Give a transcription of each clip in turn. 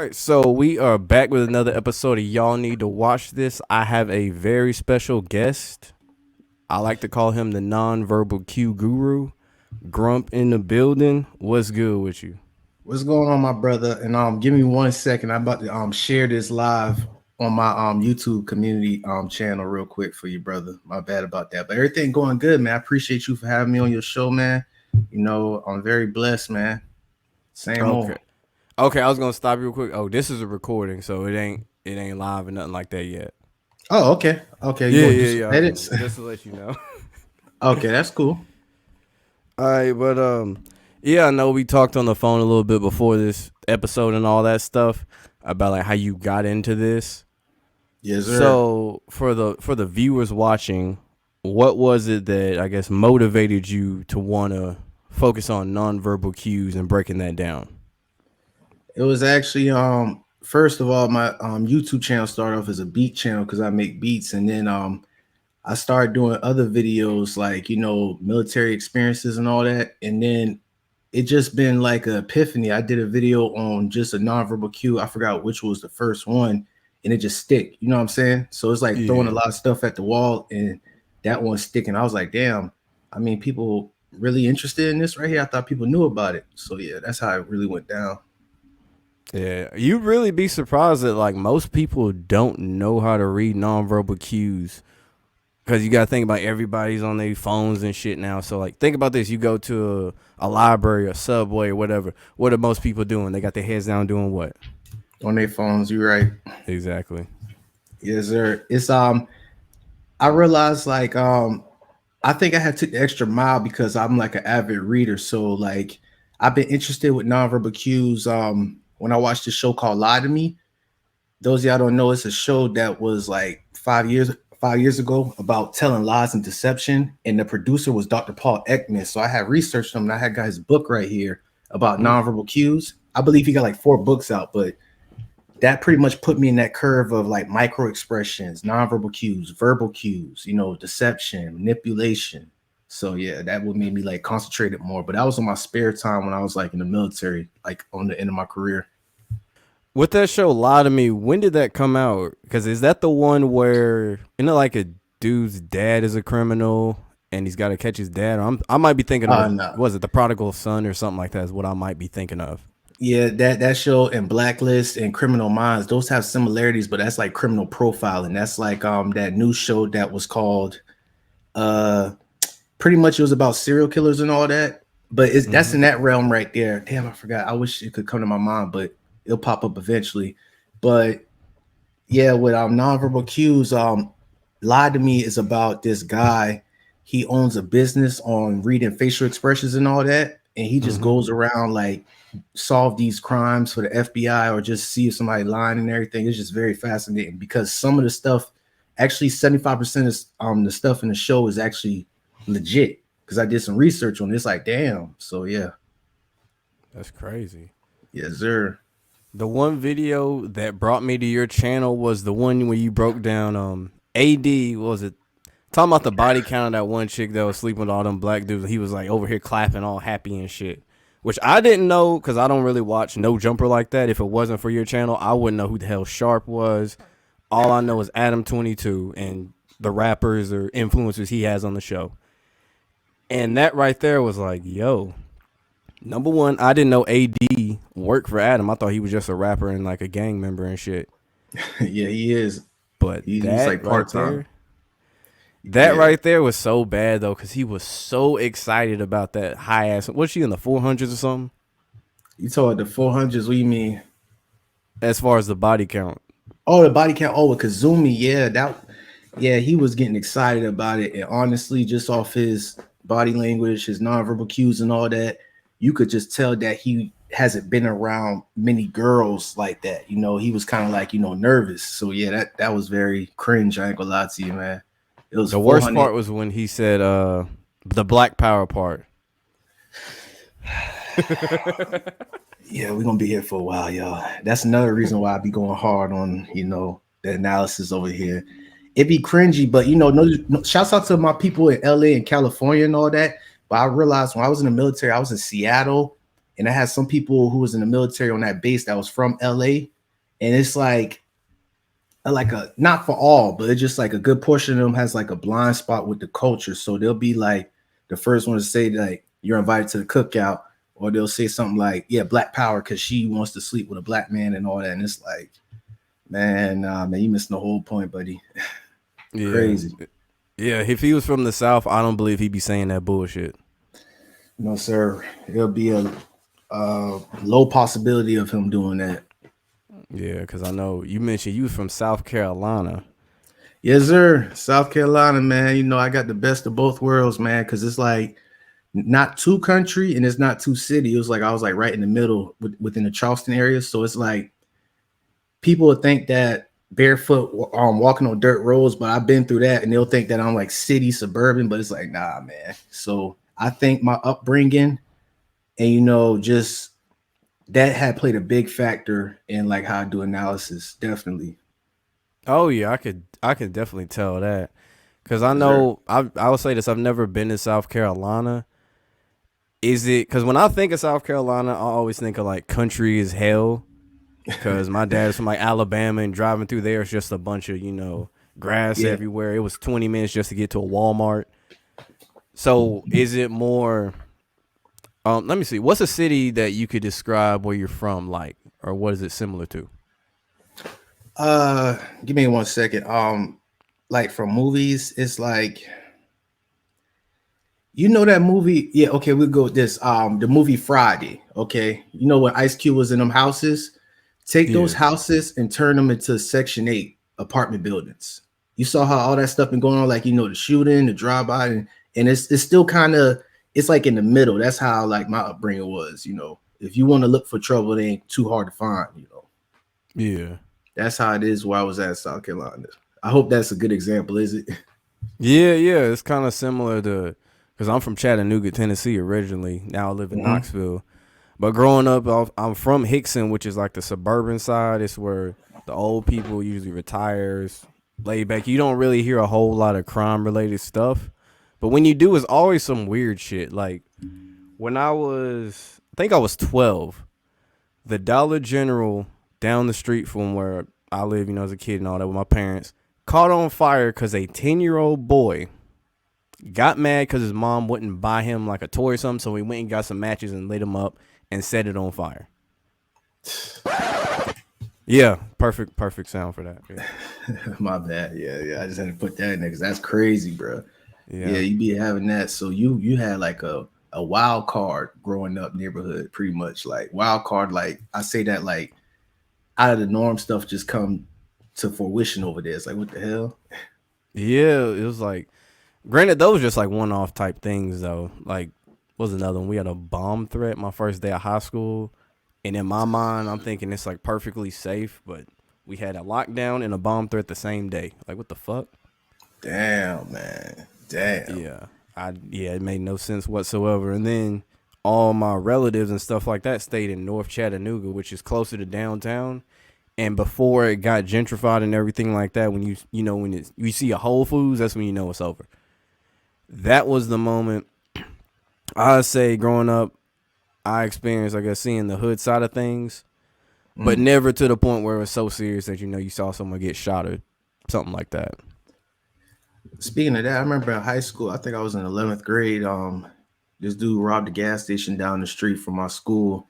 right, so we are back with another episode of Y'all Need to Watch This. I have a very special guest. I like to call him the non-verbal cue guru. Grump in the building. What's good with you? What's going on, my brother? And give me 1 second. I'm about to share this live on my YouTube community channel real quick for you, brother. My bad about that. But everything going good, man. I appreciate you for having me on your show, man. I'm very blessed, man. Same old. Okay. Okay, I was gonna stop you real quick. Oh, this is a recording, so it ain't live or nothing like that yet. Oh, okay. Okay, you Yeah, want to do yeah, some yeah. edits? Just to let you know. Okay, that's cool. All right, but yeah, I know we talked on the phone a little bit before this episode and all that stuff about like how you got into this. Yes, sir. So for the viewers watching, what was it that I guess motivated you to want to focus on nonverbal cues and breaking that down? It was actually first of all, my YouTube channel started off as a beat channel because I make beats, and then I started doing other videos like military experiences and all that, and then it just been like an epiphany. I did a video on just a nonverbal cue. I forgot which was the first one, and it just stick. You know what I'm saying? So it's like throwing a Yeah, lot of stuff at the wall, and that one's sticking. I was like, damn. I mean, people really interested in this right here. I thought people knew about it. So yeah, that's how it really went down. yeah. You'd really be surprised that like most people don't know how to read nonverbal cues because you got to think about everybody's on their phones and shit now. So like, think about this: you go to a library, a subway, or whatever. What are most people doing? They got their heads down doing what? On their phones, you're right. Exactly. Yes, sir. It's I realized like I think I had took the extra mile because I'm like an avid reader. So like I've been interested with nonverbal cues. When I watched the show called Lie to Me, those of y'all don't know, it's a show that was like 5 years ago about telling lies and deception. And the producer was Dr. Paul Ekman. So I had researched him and I had got his book right here about Mm. nonverbal cues. I believe he got like 4 books out, but that pretty much put me in that curve of like micro expressions, nonverbal cues, verbal cues, deception, manipulation. So yeah, that would make me like concentrate it more. But that was on my spare time when I was like in the military, like on the end of my career. With that show, Lie to Me, when did that come out? Because is that the one where like a dude's dad is a criminal and he's got to catch his dad? I might be thinking of No. was it the Prodigal Son or something like that? Is what I might be thinking of. Yeah, that show and Blacklist and Criminal Minds, those have similarities, but that's like criminal profiling. That's like that new show that was called uh pretty much it was about serial killers and all that. But it's that's Mm-hmm. in that realm right there. Damn, I forgot. I wish it could come to my mind, but it'll pop up eventually. But yeah, with nonverbal cues, Lie to Me is about this guy. He owns a business on reading facial expressions and all that, and he just Mm-hmm. goes around like solve these crimes for the FBI or just see if somebody lying and everything. It's just very fascinating because some of the stuff, actually 75% of the stuff in the show is actually legit because I did some research on it. It's like, damn. So yeah, That's crazy. yes, sir. The one video that brought me to your channel was the one where you broke down AD, what was it? Talking about the body count of that one chick that was sleeping with all them black dudes. He was like over here clapping all happy and shit. Which I didn't know because I don't really watch No Jumper like that. If it wasn't for your channel, I wouldn't know who the hell Sharp was. All I know is Adam 22 and the rappers or influencers he has on the show. And that right there was like, yo, number one, I didn't know AD worked for Adam. I thought he was just a rapper and like a gang member and shit. Yeah, he is. But He's like part time. that Yeah. right there was so bad though, because he was so excited about that high ass. Was she in the 400s or something? You told the 400s. What do you mean? As far as the body count. Oh, the body count. Oh, with Kazumi. Yeah, yeah, he was getting excited about it. And honestly, just off his body language, his nonverbal cues, and all that, you could just tell that he hasn't been around many girls like that. He was kind of like, nervous. So yeah, that was very cringe. I ain't gonna lie to you, man. It was The worst 400. part was when he said the Black Power part. Yeah, we're gonna be here for a while, y'all. That's another reason why I be going hard on, the analysis over here. It be cringy, but no, shouts out to my people in LA and California and all that. But I realized when I was in the military, I was in Seattle and I had some people who was in the military on that base that was from LA, and it's like a not for all, but it's just like a good portion of them has like a blind spot with the culture. So they'll be like the first one to say like you're invited to the cookout, or they'll say something like, yeah, Black Power because she wants to sleep with a black man and all that. And it's like, man, nah, man, you missing the whole point, buddy. Yeah. Crazy. Yeah, if he was from the South, I don't believe he'd be saying that bullshit. No, sir. It'll be a low possibility of him doing that. Yeah, because I know you mentioned you was from South Carolina. Yes, sir. South Carolina, man. You know, I got the best of both worlds, man, because it's like not too country and it's not too city. It was like I was like right in the middle within the Charleston area. So it's like people would think that barefoot walking on dirt roads, but I've been through that and they'll think that I'm like city suburban, but it's like, nah, man. So I think my upbringing and, you know, just that had played a big factor in like how I do analysis. Definitely. Oh yeah, I could definitely tell that. Cause I Yes, sir. know I will say this, I've never been to South Carolina. Is it because when I think of South Carolina, I always think of like country as hell. Cause my dad's from like Alabama and driving through there is just a bunch of, you know, grass Yeah. everywhere. It was 20 minutes just to get to a Walmart. So is it more let me see. What's a city that you could describe where you're from like, or what is it similar to? Give me 1 second. Like from movies, it's like you know that movie. Yeah, okay, we'll go with this. The movie Friday. Okay, you know when Ice Cube was in them houses, take those Yeah. houses and turn them into Section 8 apartment buildings. You saw how all that stuff been going on, like you know, the shooting, the drive-by, and it's still kind of it's like in the middle. That's how like my upbringing was, you know. If you want to look for trouble, it ain't too hard to find, you know. Yeah. That's how it is where I was at South Carolina. I hope that's a good example, is it? Yeah, yeah. It's kind of similar to because I'm from Chattanooga, Tennessee originally. Now I live in Mhm. Knoxville. But growing up, I'm from Hickson, which is like the suburban side. It's where the old people usually retires, laid back. You don't really hear a whole lot of crime related stuff. But when you do, it's always some weird shit. Like when I think I was 12, the Dollar General down the street from where I live, you know, as a kid and all that with my parents, caught on fire because a 10-year-old boy got mad because his mom wouldn't buy him like a toy or something. So he went and got some matches and lit them up and set it on fire. Yeah, perfect sound for that. Yeah. My bad. Yeah. I just had to put that in there because that's crazy, bro. Yeah, Yeah. you be having that. So you had like a wild card growing up neighborhood, pretty much like wild card. Like I say that like out of the norm stuff just come to fruition over there. It's like what the hell? Yeah, it was like, granted, those just like one-off type things though. Like, what was another one? We had a bomb threat my first day of high school, and in my mind, I'm thinking it's like perfectly safe, but we had a lockdown and a bomb threat the same day. Like, what the fuck? Damn, man. Damn. Yeah, it made no sense whatsoever. And then all my relatives and stuff like that stayed in North Chattanooga, which is closer to downtown. And before it got gentrified and everything like that, when you see a Whole Foods, that's when you know it's over. That was the moment I say growing up, I experienced, I guess, seeing the hood side of things, but Mm. never to the point where it was so serious that you saw someone get shot or something like that. Speaking of that, I remember in high school, I think I was in 11th grade. This dude robbed a gas station down the street from my school,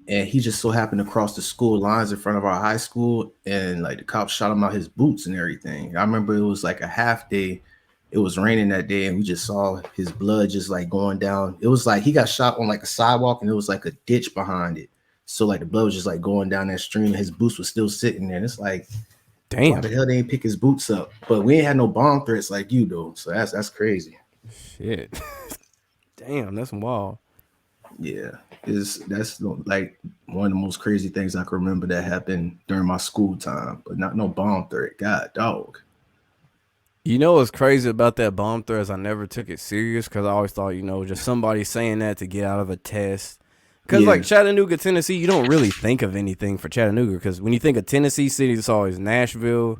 and he just so happened to cross the school lines in front of our high school, and like the cops shot him out his boots and everything. I remember it was like a half day. It was raining that day, and we just saw his blood just like going down. It was like he got shot on like a sidewalk, and it was like a ditch behind it. So like the blood was just like going down that stream, and his boots were still sitting there. And it's like, why Damn. the hell they ain't pick his boots up? But we ain't had no bomb threats like you do. So that's crazy. Shit. Damn, that's wild. Yeah, is that's like one of the most crazy things I can remember that happened during my school time, but not no bomb threat. God, dog. You know what's crazy about that bomb threat is I never took it serious because I always thought, just somebody saying that to get out of a test. Because Yeah. like Chattanooga, Tennessee, you don't really think of anything for Chattanooga because when you think of Tennessee cities, it's always Nashville,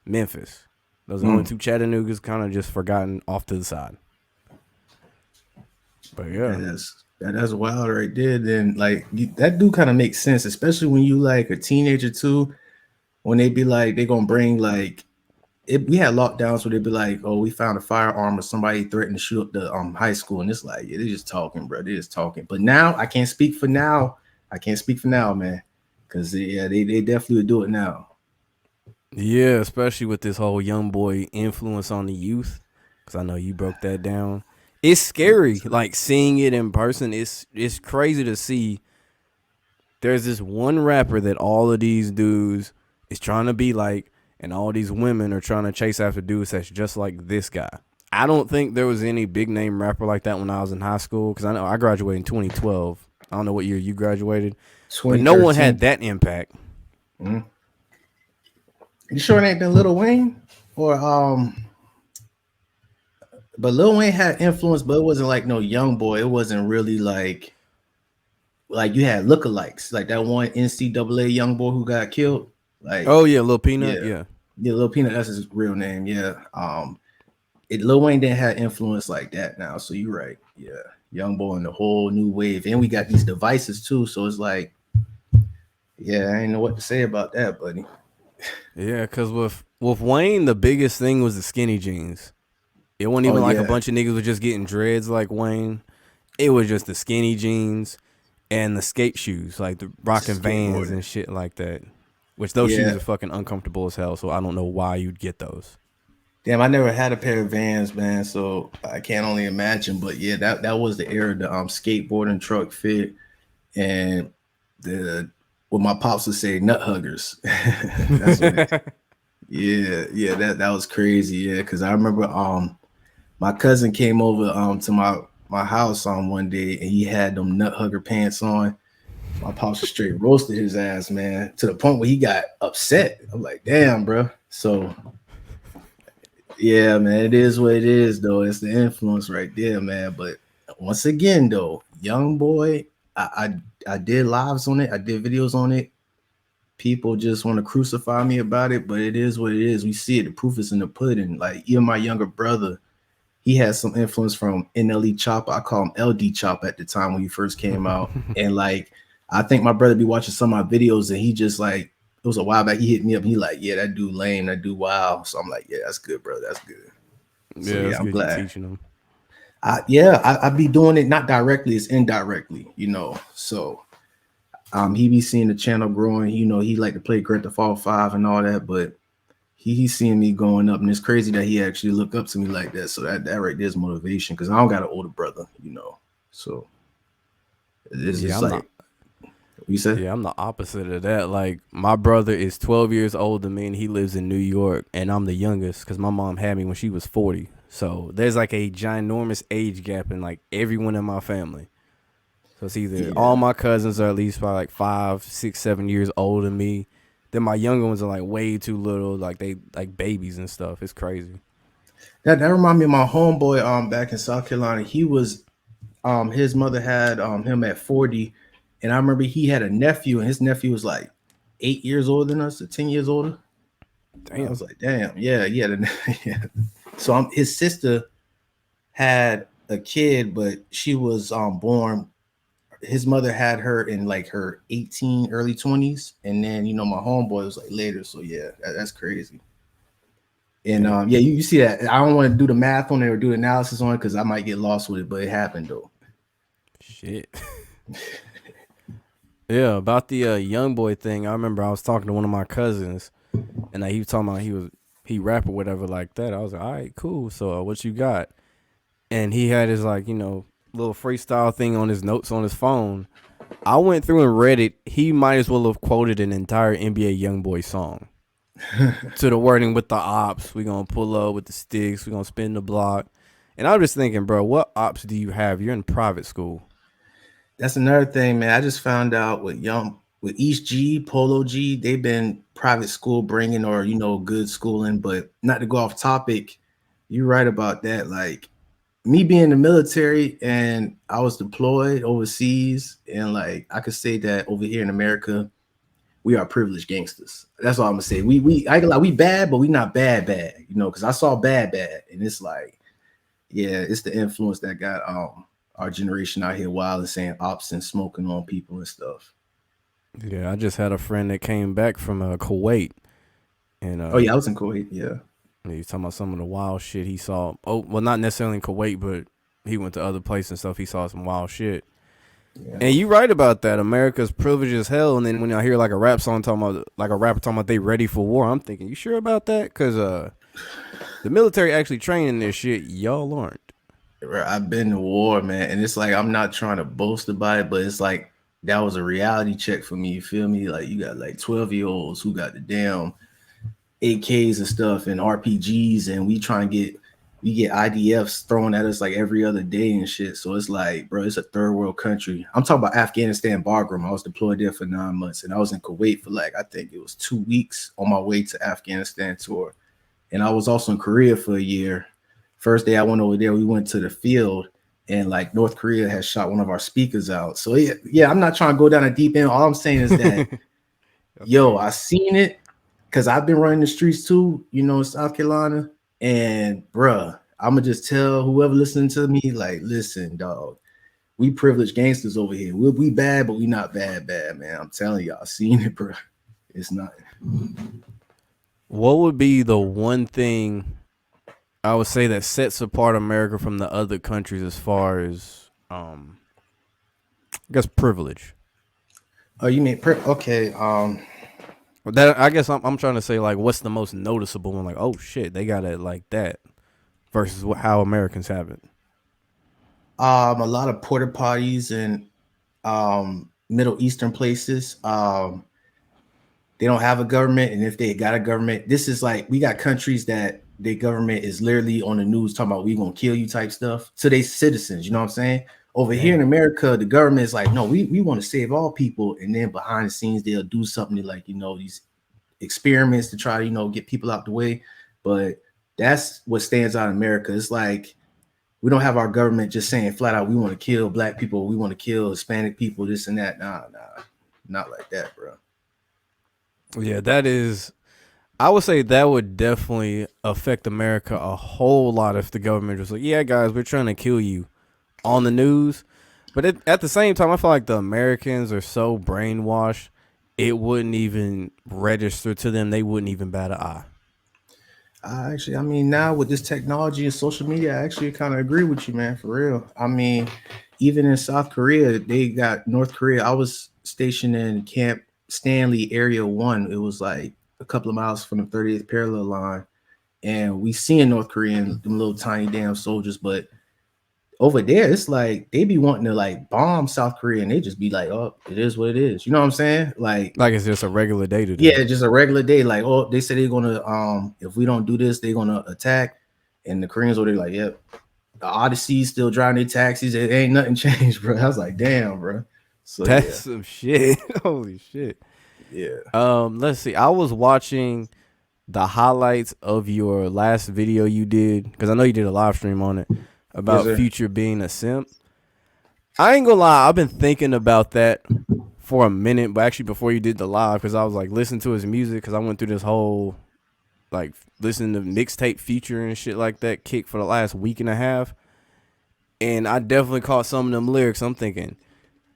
Memphis. Those are the only two Chattanoogas kind of just forgotten off to the side. But yeah, And That's wild right there. Then like that do kind of makes sense, especially when you like a teenager too. When they be like they gonna bring like we had lockdowns where they'd be like, "Oh, we found a firearm or somebody threatened to shoot up the high school," and it's like, yeah, they're just talking, bro. They're just talking. But now I can't speak for now. I can't speak for now, man, because yeah, they definitely would do it now. Yeah, especially with this whole young boy influence on the youth, because I know you broke that down. It's scary, like seeing it in person. It's crazy to see. There's this one rapper that all of these dudes is trying to be like, and all these women are trying to chase after dudes that's just like this guy. I don't think there was any big name rapper like that when I was in high school, because I know I graduated in 2012. I don't know what year you graduated, but no one had 2013. that impact. Mhm. You sure it ain't been Lil Wayne or But Lil Wayne had influence, but it wasn't like no young boy. It wasn't really like you had lookalikes, like that one NCAA young boy who got killed. Like, Oh yeah, Lil Peanut. yeah, Yeah, yeah, Lil Peanut, that's his real name. Yeah. Lil Wayne didn't have influence like that now. So you're right. Yeah. Young boy in the whole new wave. And we got these devices too. So it's like, yeah, I ain't know what to say about that, buddy. yeah. Because with Wayne, the biggest thing was the skinny jeans. It wasn't Oh even like a yeah. bunch of niggas was just getting dreads like Wayne. It was just the skinny jeans and the skate shoes, like the rocking Vans Skateboarding. and shit like that. Which those shoes Yeah. are fucking uncomfortable as hell. So I don't know why you'd get those. Damn, I never had a pair of Vans, man. So I can't only imagine. But yeah, that was the era, the skateboarding truck fit and the what my pops would say, nut huggers. That's what it. Yeah, yeah, that was crazy. Yeah, because I remember my cousin came over to my house on one day and he had them nut hugger pants on. My pops straight roasted his ass, man, to the point where he got upset. I'm like, damn, bro. So yeah, man, it is what it is, though. It's the influence right there, man. But once again, though, young boy, I did lives on it. I did videos on it. People just want to crucify me about it, but it is what it is. We see it. The proof is in the pudding. Like even my younger brother, he has some influence from NLE Chopper. I call him LD Chop at the time when he first came out. And like I think my brother be watching some of my videos and he just like it was a while back. He hit me up. And he like, yeah, that dude lame. That dude wow. So I'm like, yeah, that's good, bro. That's good. So Yeah, yeah, it's I'm good you glad. teaching them. I be doing it not directly, it's indirectly, So he be seeing the channel growing. He like to play Grand Theft Auto 5 and all that, but he's seeing me going up, and it's crazy that he actually look up to me like that. So that right there's motivation because I don't got an older brother. So it's Yeah, just I'm not. like you said. Yeah, I'm the opposite of that. Like my brother is 12 years older than me, and he lives in New York, and I'm the youngest because my mom had me when she was 40. So there's like a ginormous age gap in like everyone in my family. So it's either all Yeah. my cousins are at least probably like 5, 6, 7 years older than me. Then my younger ones are like way too little, like they like babies and stuff. It's crazy. That remind me of my homeboy back in South Carolina. He was his mother had him at 40, and I remember he had a nephew, and his nephew was like 8 years older than us, or 10 years older. I was Damn. like, damn, yeah, yeah. Yeah. So his sister had a kid, but she was born. His mother had her in like her 18, early 20s, and then my homeboy was like later. So yeah, that's crazy. And Yeah. yeah, you see that. I don't want to do the math on it or do the analysis on it because I might get lost with it, but it happened though. Shit. Yeah, about the young boy thing. I remember I was talking to one of my cousins, and he was talking about he rap or whatever like that. I was like, all right, cool. So what you got? And he had his like little freestyle thing on his notes on his phone. I went through and read it. He might as well have quoted an entire NBA YoungBoy song to the wording with the ops. We gonna pull up with the sticks. We gonna spin the block. And I was just thinking, bro, what ops do you have? You're in private school. That's another thing, man. I just found out with East G, Polo G, they've been private school bringing or good schooling, but not to go off topic. You're right about that. Like me being in the military and I was deployed overseas, and like I could say that over here in America, we are privileged gangsters. That's all I'm gonna say. I can like we bad, but we not bad, because I saw bad, and it's like, yeah, it's the influence that got our generation out here wild and saying ops and smoking on people and stuff. Yeah, I just had a friend that came back from Kuwait, and Oh yeah, I was in Kuwait. Yeah. he was talking about some of the wild shit he saw. Oh, well, not necessarily in Kuwait, but he went to other places and stuff. He saw some wild shit. Yeah. And you right about that. America's privileged as hell. And then when I hear like a rap song talking about, like a rapper talking about they ready for war, I'm thinking, you sure about that? Because the military actually training this shit. Y'all aren't. I've been to war, man, and it's like I'm not trying to boast about it, but it's like that was a reality check for me. You feel me? Like you got like 12-year-olds who got the damn AKs and stuff and RPGs, and we get IDFs thrown at us like every other day and shit. So it's like, bro, it's a third world country. I'm talking about Afghanistan, Bagram. I was deployed there for 9 months, and I was in Kuwait for like I think it was 2 weeks on my way to Afghanistan tour, and I was also in Korea for a year. First day I went over there, we went to the field, and like North Korea has shot one of our speakers out. So yeah, I'm not trying to go down a deep end. All I'm saying is that, yo, I seen it because I've been running the streets too, in South Carolina. And bruh, I'm gonna just tell whoever listening to me, like, listen, dog, we privileged gangsters over here. We bad, but we not bad, man. I'm telling y'all, I seen it, bro. It's not. What would be the one thing I would say that sets apart America from the other countries as far as, I guess, privilege? Oh, you mean okay? That I guess I'm trying to say, like, what's the most noticeable one? Like, oh shit, they got it like that, versus how Americans have it. A lot of porta potties and Middle Eastern places. They don't have a government, and if they got a government, this is like we got countries that their government is literally on the news talking about we gonna kill you type stuff to their citizens. You know what I'm saying? Over here in America, the government is like, no, we want to save all people, and then behind the scenes they'll do something like these experiments to try to get people out the way. But that's what stands out in America. It's like we don't have our government just saying flat out we want to kill black people, we want to kill Hispanic people, this and that. Nah, not like that, bro. Yeah, that is. I would say that would definitely affect America a whole lot if the government was like, "Yeah, guys, we're trying to kill you," on the news. But at the same time, I feel like the Americans are so brainwashed, it wouldn't even register to them. They wouldn't even bat an eye. Actually, I mean, now with this technology and social media, I actually kind of agree with you, man, for real. I mean, even in South Korea, they got North Korea. I was stationed in Camp Stanley Area 1. It was like a couple of miles from the 30th parallel line. And we see in North Korean them little tiny damn soldiers, but over there, it's like they be wanting to like bomb South Korea, and they just be like, "Oh, it is what it is." You know what I'm saying? Like it's just a regular day to them. Yeah, just a regular day. Like, oh, they said they're gonna if we don't do this, they're gonna attack. And the Koreans were like, "Yep, the Odyssey's still driving their taxis. It ain't nothing changed, bro." I was like, "Damn, bro." So that's some shit. Holy shit. Yeah. Let's see. I was watching the highlights of your last video you did, because I know you did a live stream on it, about Future being a simp. I ain't gonna lie, I've been thinking about that for a minute, but actually before you did the live, because I was like listening to his music, because I went through this whole like listening to mixtape Future and shit like that kick for the last week and a half, and I definitely caught some of them lyrics. I'm thinking,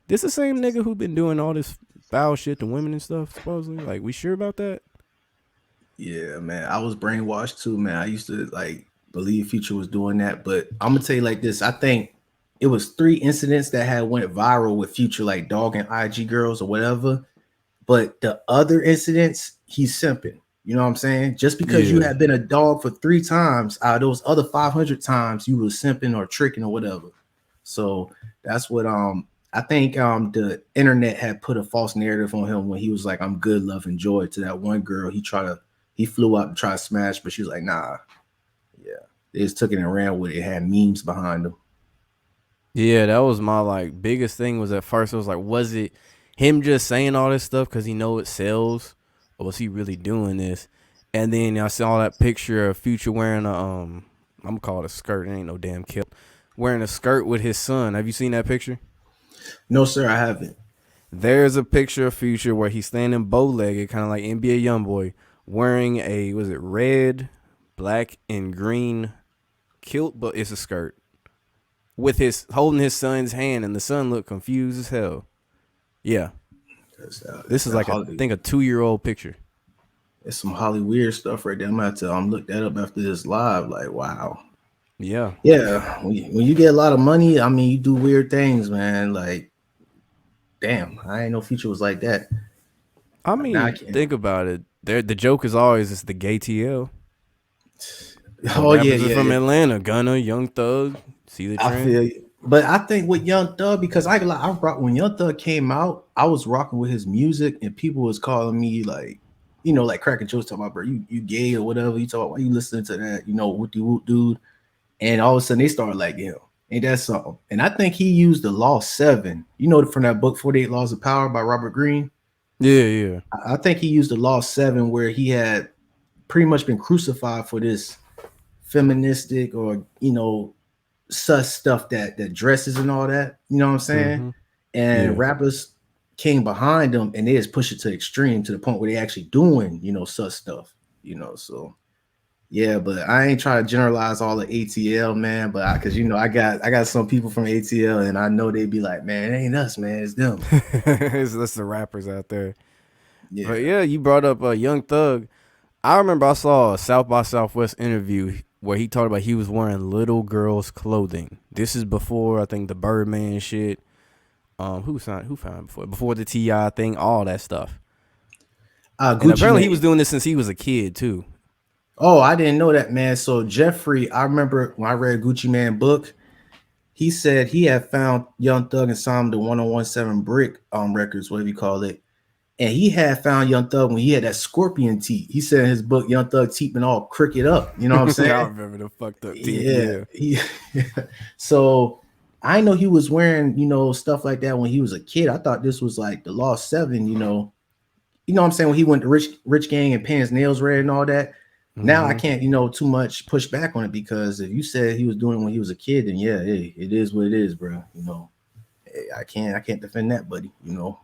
this the same nigga who been doing all this foul shit to women and stuff, supposedly? Like, we sure about that? Yeah, man. I was brainwashed too, man. I used to like believe Future was doing that, but I'm gonna tell you like this. I think it was 3 incidents that had went viral with Future, like dogging IG girls or whatever. But the other incidents, he's simping. You know what I'm saying? Just because you have been a dog for 3 times out of those other 500 times, you were simping or tricking or whatever. So that's what I think the internet had put a false narrative on him when he was like, "I'm good, love, and joy" to that one girl. He flew out to try to smash, but she was like, "Nah." Yeah, they just took it and ran with it. It had memes behind them. Yeah, that was my like biggest thing. Was at first it was like, was it him just saying all this stuff because he know it sells, or was he really doing this? And then I saw that picture of Future wearing a I'm gonna call it a skirt. It ain't no damn kilt. Wearing a skirt with his son. Have you seen that picture? No, sir, I haven't. There's a picture of Future where he's standing bow-legged, kind of like NBA YoungBoy, wearing a, was it red, black, and green kilt, but it's a skirt. with his holding his son's hand, and the son looked confused as hell. Yeah, this is like I think a 2-year-old picture. It's some Holly weird stuff right there. I'm gonna have to look that up after this live. Like, wow. Yeah. Yeah. When you get a lot of money, I mean, you do weird things, man. Like, damn, I ain't know Future was like that. I mean, think about it. The joke is always it's the gay TL. Oh yeah, from Atlanta, Gunna, Young Thug. See the trend? I feel you. But I think with Young Thug, because I rock when Young Thug came out, I was rocking with his music, and people was calling me like, you know, like cracking jokes talking about, bro, you gay or whatever. You talk about, why you listening to that, you know, whoop whoop dude. And all of a sudden they started like, yeah, ain't that something? And I think he used the Law 7, you know, from that book 48 Laws of Power by Robert Greene. Yeah. I think he used the Law 7 where he had pretty much been crucified for this feministic or, you know, sus stuff that dresses and all that, you know what I'm saying? Mm-hmm. And rappers came behind them and they just push it to extreme to the point where they actually doing, you know, sus stuff, you know. So yeah, but I ain't trying to generalize all the ATL, man. But because you know, I got some people from ATL, and I know they'd be like, man, it ain't us, man, it's them. That's the rappers out there. Yeah. But yeah, you brought up Young Thug. I remember I saw a South by Southwest interview where he talked about he was wearing little girls' clothing. This is before I think the Birdman shit. Who found it before the T.I. thing, all that stuff. And apparently he was doing this since he was a kid too. Oh, I didn't know that, man. So Jeffrey, I remember when I read Gucci Mane book, he said he had found Young Thug and signed the 1017 Brick records, whatever you call it. And he had found Young Thug when he had that scorpion teeth. He said in his book, Young Thug teeth been all crooked up. You know what I'm saying? I remember the fucked up teeth. Yeah. So I know he was wearing, you know, stuff like that when he was a kid. I thought this was like the Law 7, you know. You know what I'm saying? When he went to Rich Gang and paint his nails red and all that. Mm-hmm. Now I can't, you know, too much push back on it because if you said he was doing it when he was a kid, then yeah, hey, it is what it is, bro. You know, hey, I can't defend that, buddy. You know.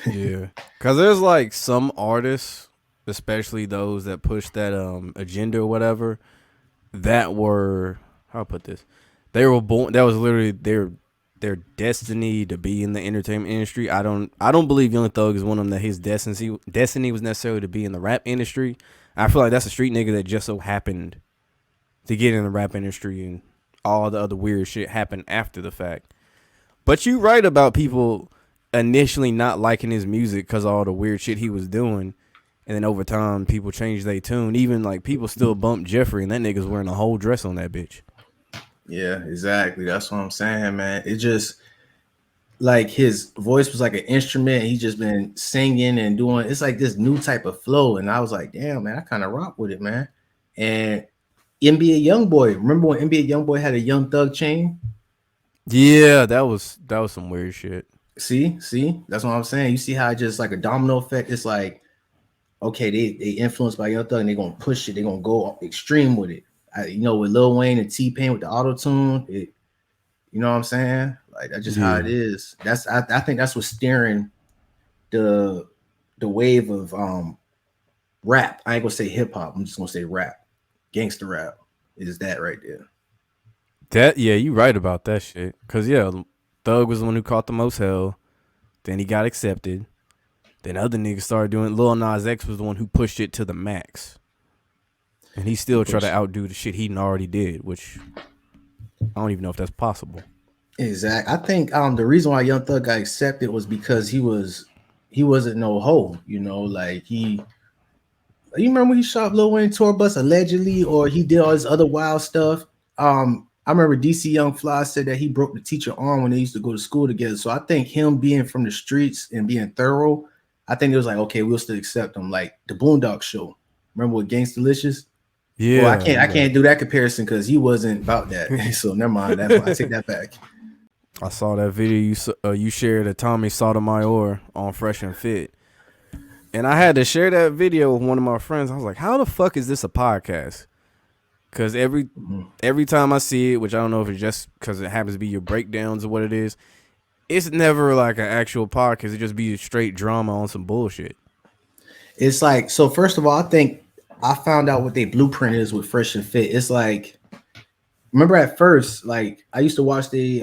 Yeah, because there's like some artists, especially those that push that agenda or whatever, that were, how I put this, they were born, that was literally their destiny to be in the entertainment industry. I don't believe Young Thug is one of them that his destiny was necessarily to be in the rap industry. I feel like that's a street nigga that just so happened to get in the rap industry, and all the other weird shit happened after the fact. But you right about people initially not liking his music because of all the weird shit he was doing, and then over time people changed their tune. Even like people still bump Jeffrey, and that nigga's wearing a whole dress on that bitch. Yeah, exactly. That's what I'm saying, man. It just like his voice was like an instrument. He just been singing and doing. It's like this new type of flow, and I was like, damn, man, I kind of rock with it, man. And NBA YoungBoy, remember when NBA YoungBoy had a Young Thug chain? Yeah, that was some weird shit. See, that's what I'm saying. You see how just like a domino effect. It's like, okay, they influenced by Young Thug, and they're gonna push it. They're gonna go extreme with it. You know, with Lil Wayne and T-Pain with the auto tune, you know what I'm saying? Like that's just how it is. I think that's what's steering the wave of rap. I ain't gonna say hip hop. I'm just gonna say rap, gangster rap. Is that right there? You right about that shit. Cause yeah, Thug was the one who caught the most hell. Then he got accepted. Then other niggas started doing. Lil Nas X was the one who pushed it to the max. And he still tried to outdo the shit he already did, which I don't even know if that's possible. Exactly. I think the reason why Young Thug got accepted was because he wasn't no hoe, you know, like you remember when he shot Lil Wayne tour bus allegedly, or he did all this other wild stuff. I remember DC Young Fly said that he broke the teacher arm when they used to go to school together. So I think him being from the streets and being thorough, I think it was like, okay, we'll still accept him. Like the Boondock Show. Remember with Gangstalicious? Yeah. Well, I can't do that comparison because he wasn't about that. So never mind. I take that back. I saw that video you shared of Tommy Sotomayor on Fresh and Fit. And I had to share that video with one of my friends. I was like, how the fuck is this a podcast? Because every time I see it, which I don't know if it's just because it happens to be your breakdowns or what it is, it's never like an actual podcast. It just be straight drama on some bullshit. It's like, so first of all, I think I found out what their blueprint is with Fresh and Fit. It's like remember at first, like I used to watch the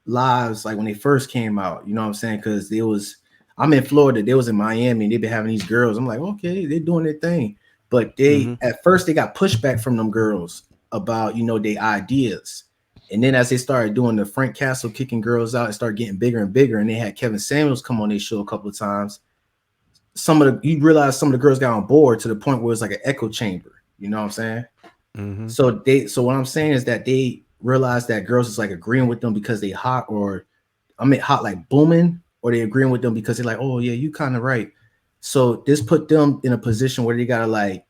lives like when they first came out, you know what I'm saying? Because there was I'm in Florida, they was in Miami, and they've been having these girls. I'm like, okay, they're doing their thing. But they Mm-hmm. at first they got pushback from them girls about their ideas. And then as they started doing the Frank Castle kicking girls out, it started getting bigger and bigger. And they had Kevin Samuels come on their show a couple of times. You realize some of the girls got on board to the point where it's like an echo chamber. You know what I'm saying? Mm-hmm. So what I'm saying is that they realize that girls is like agreeing with them because they hot, or I mean hot like booming, or they agreeing with them because they're like, oh yeah, you kind of right. So this put them in a position where they gotta like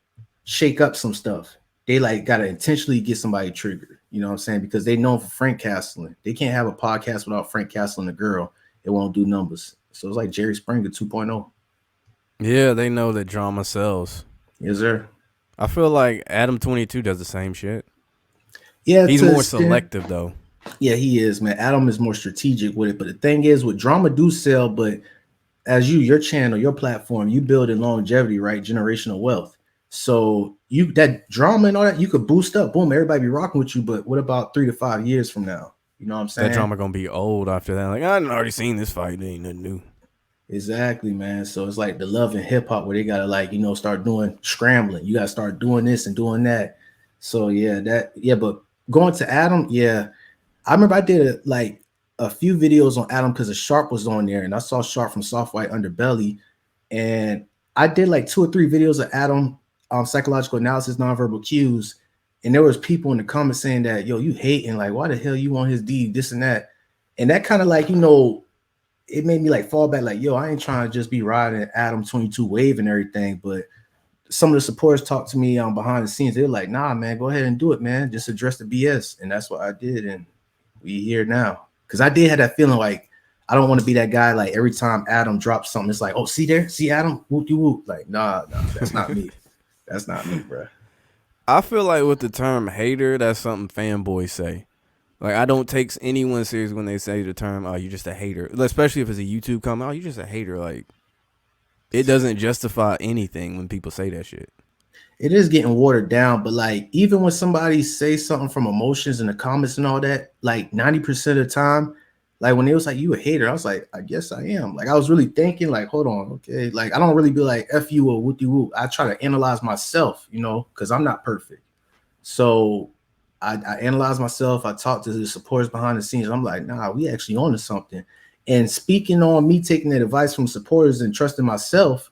shake up some stuff. They like gotta intentionally get somebody triggered. You know what I'm saying? Because they known for Frank Castling. They can't have a podcast without Frank Castling a girl. It won't do numbers. So it's like Jerry Springer 2.0. Yeah, they know that drama sells. Yes, sir. I feel like Adam 22 does the same shit. Yeah, He's to an more extent. selective though. Yeah, he is, man. Adam is more strategic with it. But the thing is, with drama do sell, but as your channel, your platform, you build in longevity, right? Generational wealth. So you that drama and all that, you could boost up, boom, everybody be rocking with you. But what about 3 to 5 years from now? You know what I'm That saying? drama gonna be old after that. Like I done already seen this fight. It ain't nothing new. Exactly, man. So it's like the love in hip hop where they gotta like, start doing scrambling. You gotta start doing this and doing that. So yeah, but going to Adam, yeah. I remember I did like a few videos on Adam because the Sharp was on there, and I saw Sharp from Soft White Underbelly, and I did like 2 or 3 videos of Adam, psychological analysis, nonverbal cues, and there was people in the comments saying that, yo, you hating, like, why the hell you on his D, this and that, and that kind of like, it made me like fall back, like, yo, I ain't trying to just be riding Adam 22 wave and everything, but some of the supporters talked to me behind the scenes. They're like, nah, man, go ahead and do it, man. Just address the BS. And that's what I did. And we here now. Because I did have that feeling like I don't want to be that guy. Like every time Adam drops something, it's like, oh, see there, see Adam, whoop you whoop. Like, nah, that's not me. That's not me, bro. I feel like with the term hater, that's something fanboys say. Like I don't take anyone serious when they say the term, "Oh, you're just a hater." Especially if it's a YouTube comment, "Oh, you're just a hater." Like it doesn't justify anything when people say that shit. It is getting watered down, but like even when somebody says something from emotions in the comments and all that, like 90% of the time, like when it was like you a hater, I was like, I guess I am. Like I was really thinking, like, hold on, okay. Like I don't really be like F you or whoop you whoop. I try to analyze myself, because I'm not perfect. So I analyze myself. I talk to the supporters behind the scenes. I'm like, nah, we actually on to something. And speaking on me taking that advice from supporters and trusting myself,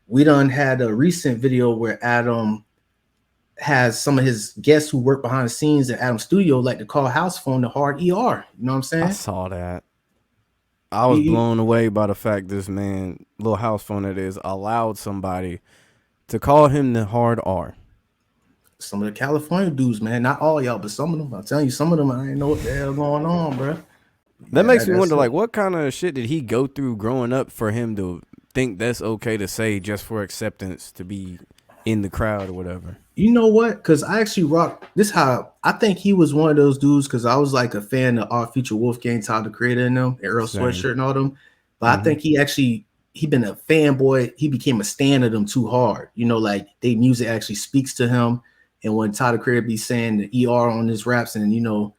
we done had a recent video where Adam has some of his guests who work behind the scenes at Adam Studio like to call house phone the hard ER. You know what I'm I saying? saw that. I was You, blown away by the fact this man, little house phone it is, allowed somebody to call him the hard R. some of the California dudes, man, not all y'all, but some of them. I'm telling you, some of them, I ain't know what the hell going on, bro. That Yeah, makes me that's wonder, it. like, what kind of shit did he go through growing up for him to think that's okay to say just for acceptance to be in the crowd or whatever? You know what? Because I actually rock this. How I think he was one of those dudes. Because I was like a fan of Our Future Wolfgang, Tyler the Creator, and them, and Earl Same. Sweatshirt, and all them. But I Mm-hmm. think he been a fanboy. He became a stan of them too hard. Like they music actually speaks to him. And when Tyler the Creator be saying the ER on his raps, and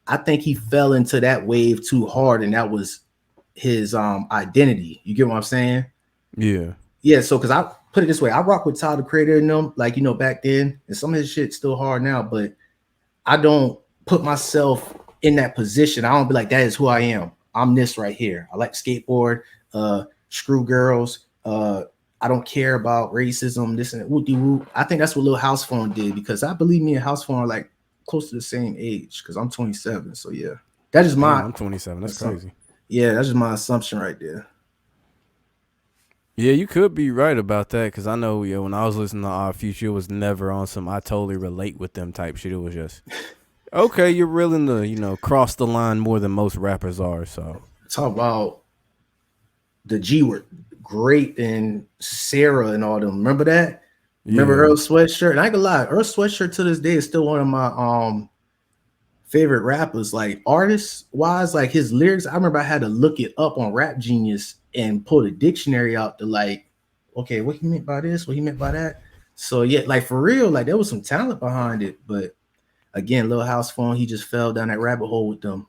I think he fell into that wave too hard, and that was his identity. You get what I'm saying? Yeah. Yeah, so because I put it this way, I rock with Tyler the Creator and them, like back then, and some of his shit's still hard now, but I don't put myself in that position. I don't be like, that is who I am. I'm this right here. I like skateboard, screw girls, I don't care about racism, this and that. Whoop-de-whoop. I think that's what Lil House Phone did because I believe me and House Phone are like close to the same age because I'm 27. So yeah, that is Damn, my I'm 27. That's crazy. yeah, that's just my assumption right there. Yeah, you could be right about that because I know, yeah, when I was listening to Our Future, it was never on some I totally relate with them type shit. It was just, okay, you're willing to, cross the line more than most rappers are. So, Talk about the G word, Great and Sarah and all them. Remember that? Remember yeah. Earl Sweatshirt? And I ain't gonna lie, Earl Sweatshirt to this day is still one of my favorite rappers. Like artists wise, like his lyrics. I remember I had to look it up on Rap Genius and pull the dictionary out to like, okay, what he meant by this, what he meant by that. So yeah, like for real, like there was some talent behind it. But again, Lil House Phone, he just fell down that rabbit hole with them.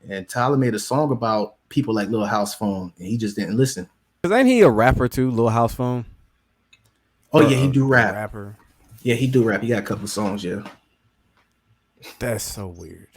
And Tyler made a song about people like Lil House Phone, and he just didn't listen. Cause ain't he a rapper too, Lil House Phone? Oh Or yeah, he do a rap. rapper? Yeah, he do rap. He got a couple songs. Yeah. That's so weird.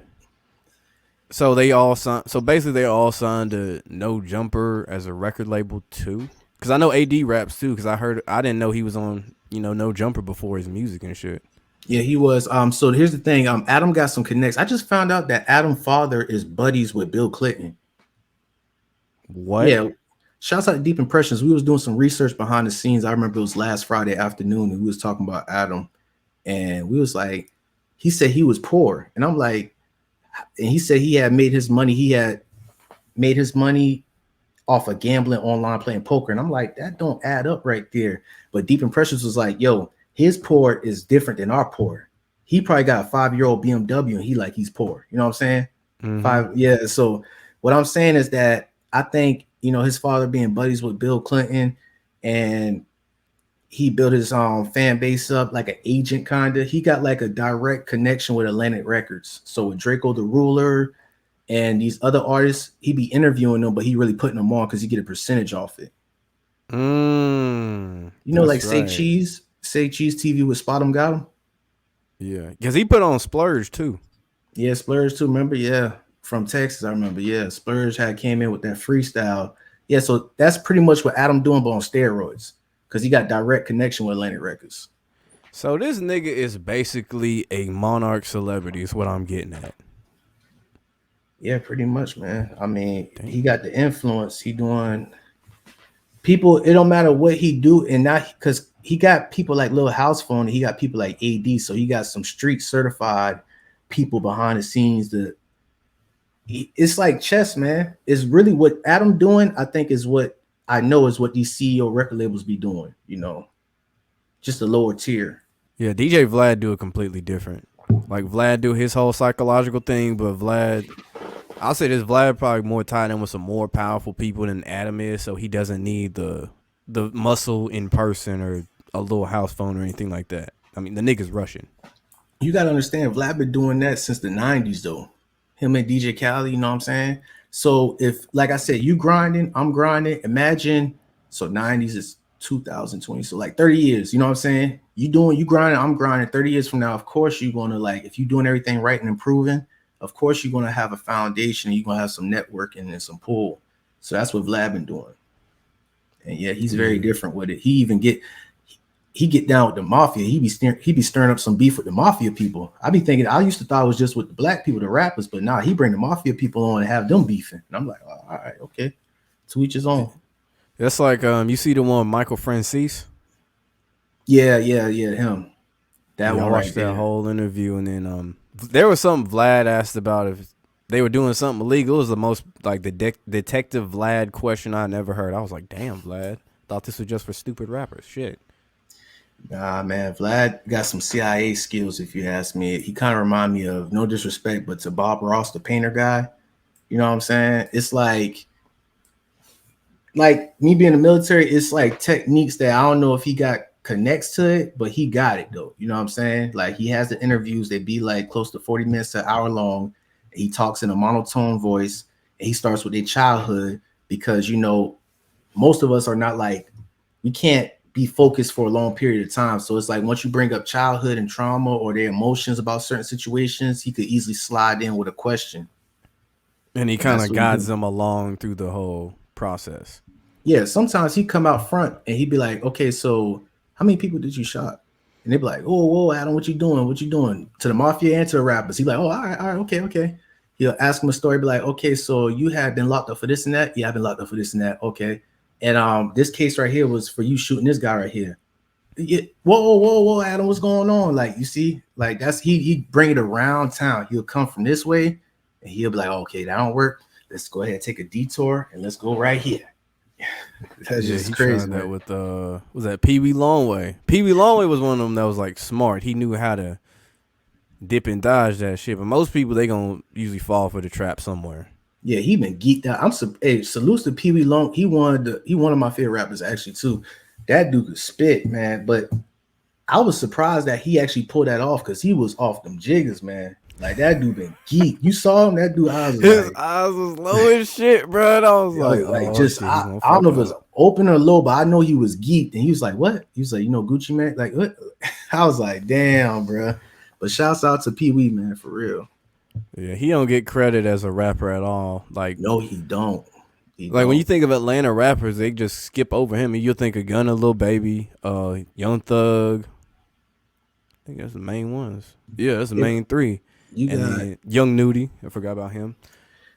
So they all signed. So basically, they all signed to No Jumper as a record label too. Cause I know AD raps too. Cause I didn't know he was on No Jumper before his music and shit. Yeah, he was. So here's the thing. Adam got some connects. I just found out that Adam's father is buddies with Bill Clinton. What? Yeah. Shouts out to Deep Impressions. We was doing some research behind the scenes. I remember it was last Friday afternoon, and we was talking about Adam, and we was like, he said he was poor, and I'm like, and he said he had made his money. He had made his money off of gambling online, playing poker, and I'm like, that don't add up right there. But Deep Impressions was like, yo, his poor is different than our poor. He probably got a 5-year-old BMW, and he's poor. You know what I'm saying? Mm-hmm. Yeah. So what I'm saying is that I think his father being buddies with Bill Clinton, and he built his fan base up like an agent kind of. He got like a direct connection with Atlantic Records. So with Draco the Ruler and these other artists, he be interviewing them, but he really putting them on because he get a percentage off it. Like Say Cheese TV with Spot 'em Got 'em. Yeah, because he put on Splurge too. Yeah, Splurge too. Remember? Yeah, from Texas, I remember. Yeah, Splurge came in with that freestyle. Yeah, so that's pretty much what Adam doing, but on steroids, because he got direct connection with Atlantic Records. So this nigga is basically a Monarch celebrity. Is what I'm getting at. Yeah, pretty much, man. I mean, he got the influence. He doing people. It don't matter what he do, and not because he got people like Lil House Phone. And he got people like AD. So he got some street certified people behind the scenes. It's like chess, man. It's really what Adam doing. I think is what I know is what these CEO record labels be doing. Just a lower tier. Yeah, DJ Vlad do it completely different. Like Vlad do his whole psychological thing, but I'll say this: Vlad probably more tied in with some more powerful people than Adam is, so he doesn't need the muscle in person or a Lil House Phone or anything like that. I mean, the nigga's Russian. You gotta understand, Vlad been doing that since the 90s, though. Him and DJ Khaled, you know what I'm saying? So if, like I said, you grinding, I'm grinding. Imagine, so 90s is 2020, so like 30 years, you know what I'm saying? You grinding, I'm grinding. 30 years from now, of course, you're gonna, like, if you're doing everything right and improving, of course you're gonna have a foundation. You're gonna have some networking and some pull. So that's what Vlad been doing. And yeah, he's very different with it. He get down with the mafia. He be stirring up some beef with the mafia people. I be thinking, I used to thought it was just with the black people, the rappers, but nah, he bring the mafia people on and have them beefing. And I'm like, oh, all right, okay, to each his own. That's like you see the one Michael Francis. Yeah, him. That one. I watched that whole interview, and then there was something Vlad asked about if they were doing something illegal. It was the most like the detective Vlad question I never heard. I was like, damn, Vlad, thought this was just for stupid rappers. Shit. Nah, man, Vlad got some CIA skills, if you ask me. He kind of remind me of, no disrespect, but to Bob Ross, the painter guy. You know what I'm saying? It's like me being in the military, it's like techniques that I don't know if he got connects to it, but he got it though. You know what I'm saying? Like he has the interviews, they be like close to 40 minutes to an hour long. He talks in a monotone voice, and he starts with their childhood because most of us are not like, we can't be focused for a long period of time. So it's like once you bring up childhood and trauma or their emotions about certain situations, he could easily slide in with a question. And he kind of guides them along through the whole process. Yeah, sometimes he come out front and he'd be like, okay, so how many people did you shot? And they'd be like, whoa, Adam, what you doing? What you doing? To the mafia and to the rappers. He's like, oh, all right, okay. He'll ask him a story, be like, okay, so you had been locked up for this and that? Yeah, I've been locked up for this and that. Okay. And this case right here was for you shooting this guy right here. Yeah, whoa, Adam, what's going on? Like, you see, like that's he bring it around town. He'll come from this way, and he'll be like, okay, that don't work. Let's go ahead and take a detour, and let's go right here. That's just crazy. That with was that Pee Wee Longway? Pee Wee Longway was one of them that was like smart. He knew how to dip and dodge that shit. But most people, they gonna usually fall for the trap somewhere. Yeah, he been geeked out. Salute to Pee Wee Long. He one of my favorite rappers actually too. That dude could spit, man. But I was surprised that he actually pulled that off because he was off them jiggers, man. Like that dude been geek. You saw him, that dude eyes was His like, eyes was low as shit, bro. And I was yo, like, like oh just shit, he gonna I don't fuck know if it was up. open or low, but I know he was geeked. And he was like, what? He was like, Gucci man, like what? I was like, damn, bro. But shouts out to Pee Wee, man, for real. Yeah, he don't get credit as a rapper at all. No, he don't. He Like when you don't. think of Atlanta rappers, they just skip over him, and you'll think of Gunna, Lil Baby, Young Thug. I think that's the main ones. Yeah, that's the It, main three. you And got then Young Nudie, I forgot about him.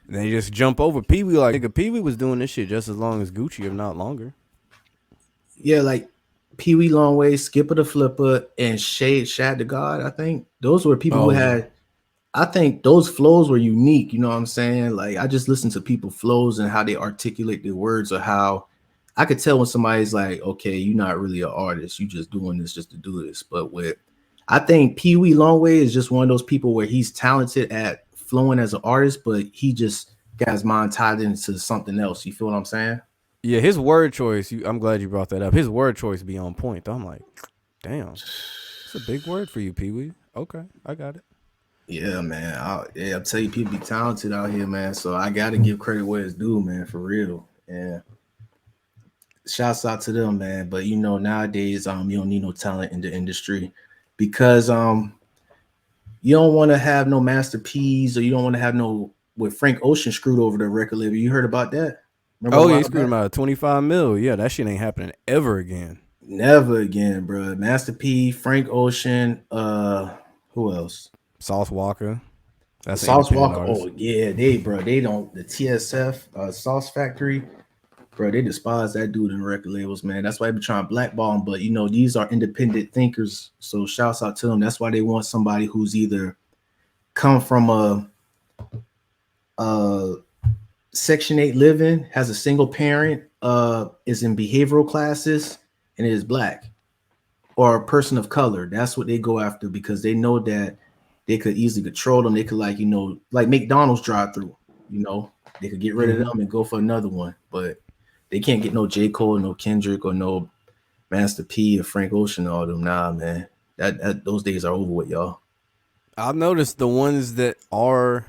And they just jump over Pee Wee. Like nigga, Pee Wee was doing this shit just as long as Gucci, if not longer. yeah, like Pee Wee Longway, Skipper the Flipper, and Shad the God. I think those were people who Oh yeah, had. I think those flows were unique. You know what I'm saying? Like I just listen to people flows and how they articulate their words, or how I could tell when somebody's like, okay, you're not really an artist. You just doing this just to do this. But with, I think Pee Wee Longway is just one of those people where he's talented at flowing as an artist, but he just got his mind tied into something else. You feel what I'm saying? yeah. His word choice. I'm glad you brought that up. His word choice be on point. I'm like, damn, it's a big word for you, Pee Wee. Okay, I got it. Yeah, man. I'll tell you, people be talented out here, man. So I got to give credit where it's due, man, for real. And shouts out to them, man. But nowadays, you don't need no talent in the industry because you don't want to have no Master P's, or you don't want to have no with Frank Ocean screwed over the record label. You heard about that? Remember a Oh yeah, he while screwed back? him out of 25 mil. Yeah, that shit ain't happening ever again. Never again, bro. Master P, Frank Ocean, who else? Sauce Walker. That's an Sauce independent Walker. artist. Oh yeah, they don't the TSF Sauce Factory. Bro, they despise that dude in record labels, man. That's why they be trying to blackball him. But these are independent thinkers. So shouts out to them. That's why they want somebody who's either come from a Section 8 living, has a single parent, is in behavioral classes, and is black, or a person of color. That's what they go after because they know that they could easily control them. They could like McDonald's drive through, they could get rid of Mm-hmm. them and go for another one. But they can't get no J. Cole, no Kendrick, or no Master P or Frank Ocean, all them. Nah, man. That those days are over with, y'all. I've noticed the ones that are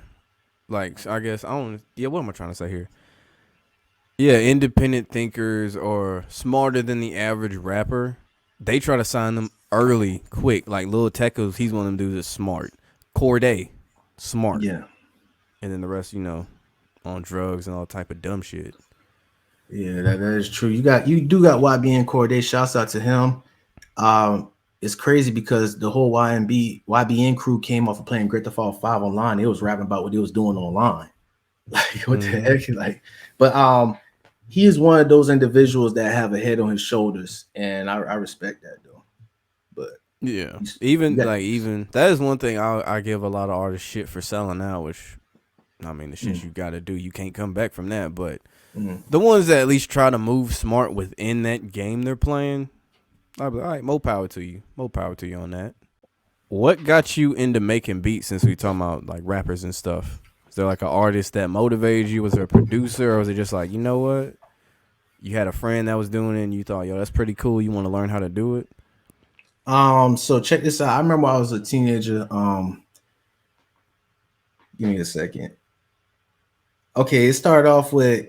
like, I guess I don't. Yeah, what am I trying to say here? Yeah, independent thinkers or smarter than the average rapper. They try to sign them early, quick. Like Lil Tecca's, he's one of them dudes that's smart. Corday, smart, Yeah. and then the rest, on drugs and all type of dumb shit. Yeah, that is true. You do got YBN Corday. Shouts out to him. It's crazy because the whole YBN crew came off of playing Great Theft Auto 5 online. It was rapping about what they was doing online. Like what the Mm-hmm. heck? Like, but he is one of those individuals that have a head on his shoulders, and I respect that though. But Yeah, you got even that is one thing I give a lot of artists shit for selling out, which I mean the shit mm, you got to do, you can't come back from that. But mm. the ones that at least try to move smart within that game they're playing, I'll be like, all right, more power to you, on that. What got you into making beats? Since we talking about like rappers and stuff, is there like an artist that motivated you? Was there a producer, or was it just like, you know what, you had a friend that was doing it and you thought, yo, that's pretty cool, you want to learn how to do it? So check this out. I remember I was a teenager. Give me a second. Okay, it started off with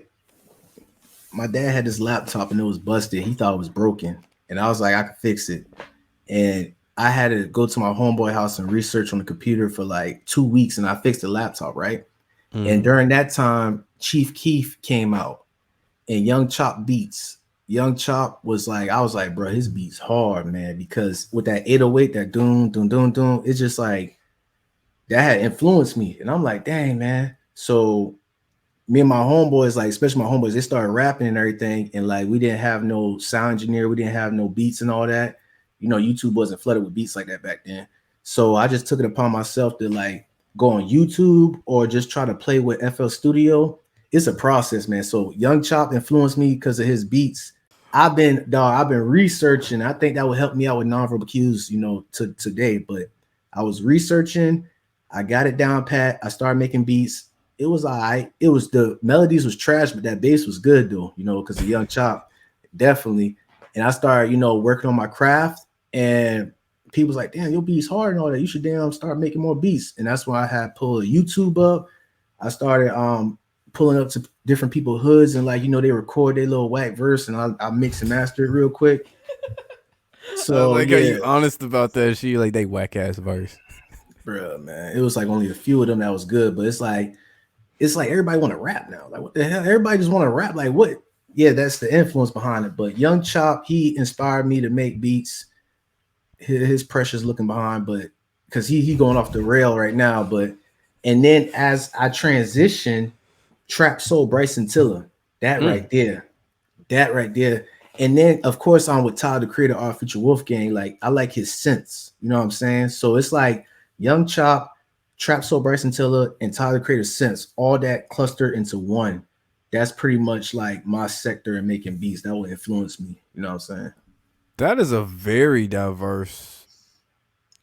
my dad had this laptop and it was busted. He thought it was broken, and I was like, I could fix it. And I had to go to my homeboy house and research on the computer for like 2 weeks, and I fixed the laptop, right? And Mm-hmm. during that time, Chief Keef came out and Young Chop beats. Young Chop was like, I was like, bro, his beats hard, man, because with that 808, that doom, doom, doom, doom, it's just like that had influenced me. And I'm like, dang, man. So me and my homeboys, like, especially my homeboys, they started rapping and everything. And like, we didn't have no sound engineer, we didn't have no beats and all that. YouTube wasn't flooded with beats like that back then. So I just took it upon myself to like go on YouTube or just try to play with FL Studio. It's a process, man. So Young Chop influenced me because of his beats. I've been researching. I think that would help me out with nonverbal cues, to today. But I was researching, I got it down pat. I started making beats. It was all right. It was the melodies was trash, but that bass was good though, because the Young Chop, definitely. And I started, working on my craft. And people's like, damn, your beats hard and all that. You should damn start making more beats. And that's why I had pulled YouTube up. I started pulling up to different people's hoods and like, they record their little whack verse and I mix and master it real quick. So like, yeah, are you honest about that? She like they whack ass verse, bro, man. It was like only a few of them that was good, but it's like everybody want to rap now. Like, what the hell? Everybody just want to rap. Like, what? Yeah, that's the influence behind it. But Young Chop, he inspired me to make beats. His pressure's looking behind, but because he going off the rail right now. But and then as I transition, Trap Soul, Bryson Tiller, that right there. And then of course I'm with Todd the Creator, Art Future Wolfgang. Like I like his sense, you know what I'm saying? So it's like Young Chop, Trap Soul, Bryson Tiller, and Tyler Creator sense, all that clustered into one. That's pretty much like my sector in making beats. That will influence me. You know what I'm saying? that is a very diverse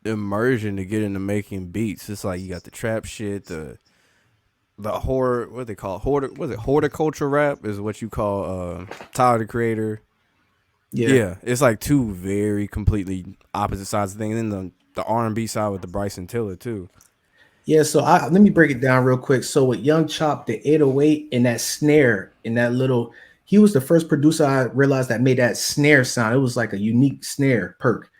immersion to get into making beats. It's like you got the trap shit, the horror, what they call it? Horticulture rap is what you call Tyler the Creator. Yeah, it's like two very completely opposite sides of things. And then the R&B side with the Bryson Tiller too. Yeah, so let me break it down real quick. So with Young Chop, the 808 and that snare and that little, he was the first producer I realized that made that snare sound. It was like a unique snare perk.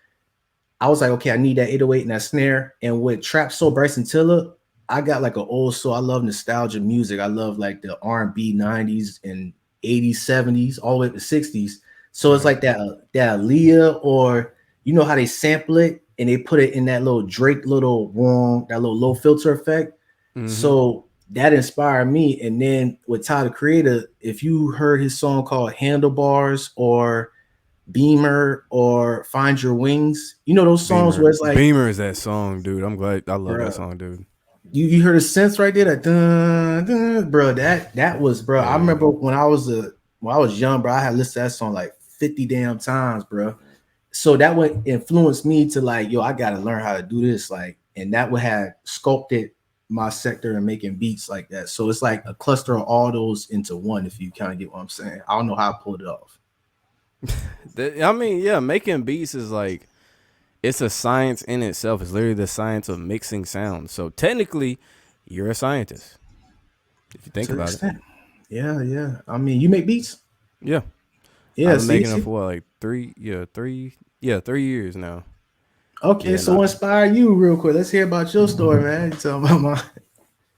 I was like, okay, I need that 808 and that snare. And with Trap Soul, Bryson Tiller, I got like an old soul. I love nostalgia music. I love like the R&B 90s and 80s, 70s, all the way to the 60s. So it's like that Aaliyah, or you know how they sample it and they put it in that little Drake little that little low filter effect. Mm-hmm. So that inspired me. And then with Tyler the Creator, if you heard his song called Handlebars or Beamer or Find Your Wings, you know those songs Beamer. where it's like Beamer is that song, dude. I'm glad I love that song, dude. You heard a sense right there, that dun, dun, bro. That was, bro. I remember when I was young, bro. I had listened to that song like 50 damn times, bro. So that would influence me to like, yo, I gotta learn how to do this, like, and that would have sculpted my sector and making beats like that. So it's like a cluster of all those into one, if you kind of get what I'm saying. I don't know how I pulled it off. I mean, yeah, making beats is like, it's a science in itself. It's literally the science of mixing sounds. So technically, you're a scientist if you think about it. Yeah. I mean, you make beats? Yeah. I've been making them for like 3 years now. Okay, so what inspired you real quick? Let's hear about your story, man. Tell me about mine.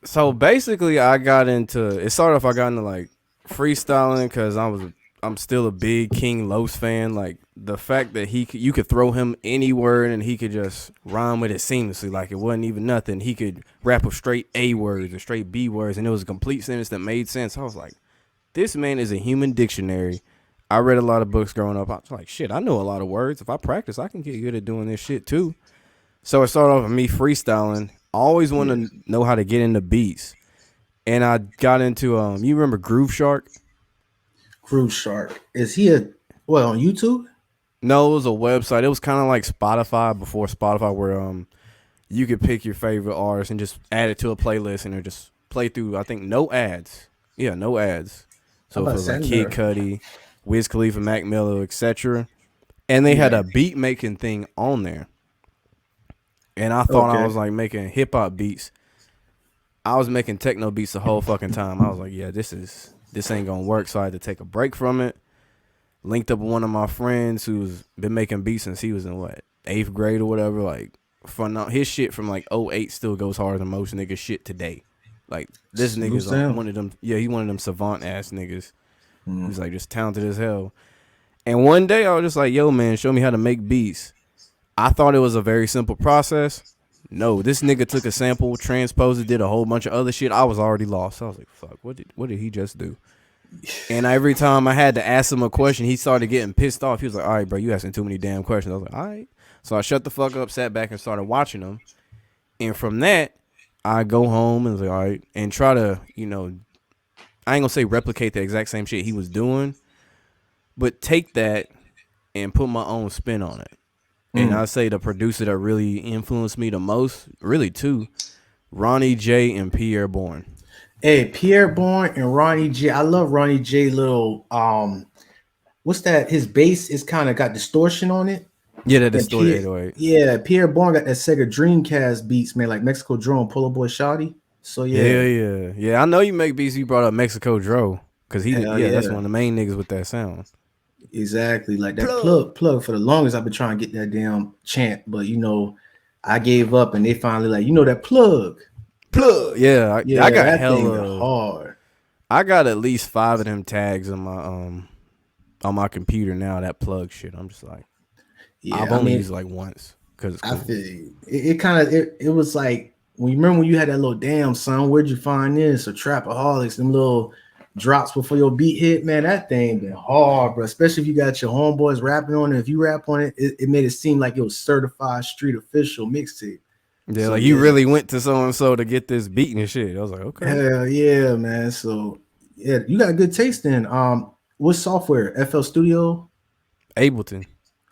So basically, I got into like freestyling because I'm still a big King Los fan. Like the fact that you could throw him any word and he could just rhyme with it seamlessly, like it wasn't even nothing. He could rap with straight A words or straight B words, and it was a complete sentence that made sense. I was like, this man is a human dictionary. I read a lot of books growing up. I was like, shit, I know a lot of words. If I practice, I can get good at doing this shit too. So it started off with me freestyling. I always want to know how to get into beats. And I got into, you remember Groove Shark? Groove Shark. Is he on YouTube? No, it was a website. It was kind of like Spotify before Spotify, where you could pick your favorite artist and just add it to a playlist and it just play through, I think, no ads. Yeah, no ads. So if it was like Kid Cudi, Wiz Khalifa, Mac Miller, etc. And they had a beat making thing on there. And I thought I was like making hip hop beats. I was making techno beats the whole fucking time. I was like, yeah, this ain't gonna work. So I had to take a break from it. Linked up with one of my friends who's been making beats since he was in 8th grade or whatever. Like, his shit from like 08 still goes harder than most niggas shit today. Like, this nigga's like one of them. Yeah, he one of them savant ass niggas. He's like just talented as hell. And one day I was just like, yo, man, show me how to make beats. I thought it was a very simple process. No, this nigga took a sample, transposed it, did a whole bunch of other shit. I was already lost. I was like, fuck, what did he just do? And every time I had to ask him a question, he started getting pissed off. He was like, all right, bro, you asking too many damn questions. I was like, all right. So I shut the fuck up, sat back and started watching him. And from that, I go home and was like, all right, and try to, I ain't gonna say replicate the exact same shit he was doing, but take that and put my own spin on it. And I say the producer that really influenced me the most, really two, Ronnie J and Pierre Bourne. Hey, Pierre Bourne and Ronnie J. I love Ronnie J. Little what's that? His bass is kind of got distortion on it. Yeah, that And distorted Pierre, 808. yeah, Pierre Bourne got that Sega Dreamcast beats, man, like Mexico Joe and Polo Boy Shawty. So Hell yeah, yeah. Yeah, I know you make beats. You brought up Mexico Dro. Cause hell that's yeah, one of the main niggas with that sound. exactly. Like that Plug. plug for the longest I've been trying to get that damn chant, but I gave up and they finally like, that plug. Plug. Yeah, I Yeah, got that thing is hella. hard. I got at least 5 of them tags on my computer now. That plug shit. I'm just like, I've Yeah, I only mean, used it like once because it's I cool. feel it kind of it was like when you remember when you had that little damn son, where'd you find this? Or Trapaholics, them little drops before your beat hit, man. That thing been hard, bro. Especially if you got your homeboys rapping on it. If you rap on it, it made it seem like it was certified street official mixtape. Yeah, So like you yeah, really went to so and so to get this beat and shit. I was like, okay. hell yeah, man. So yeah, you got good taste then. What software? FL Studio? Ableton.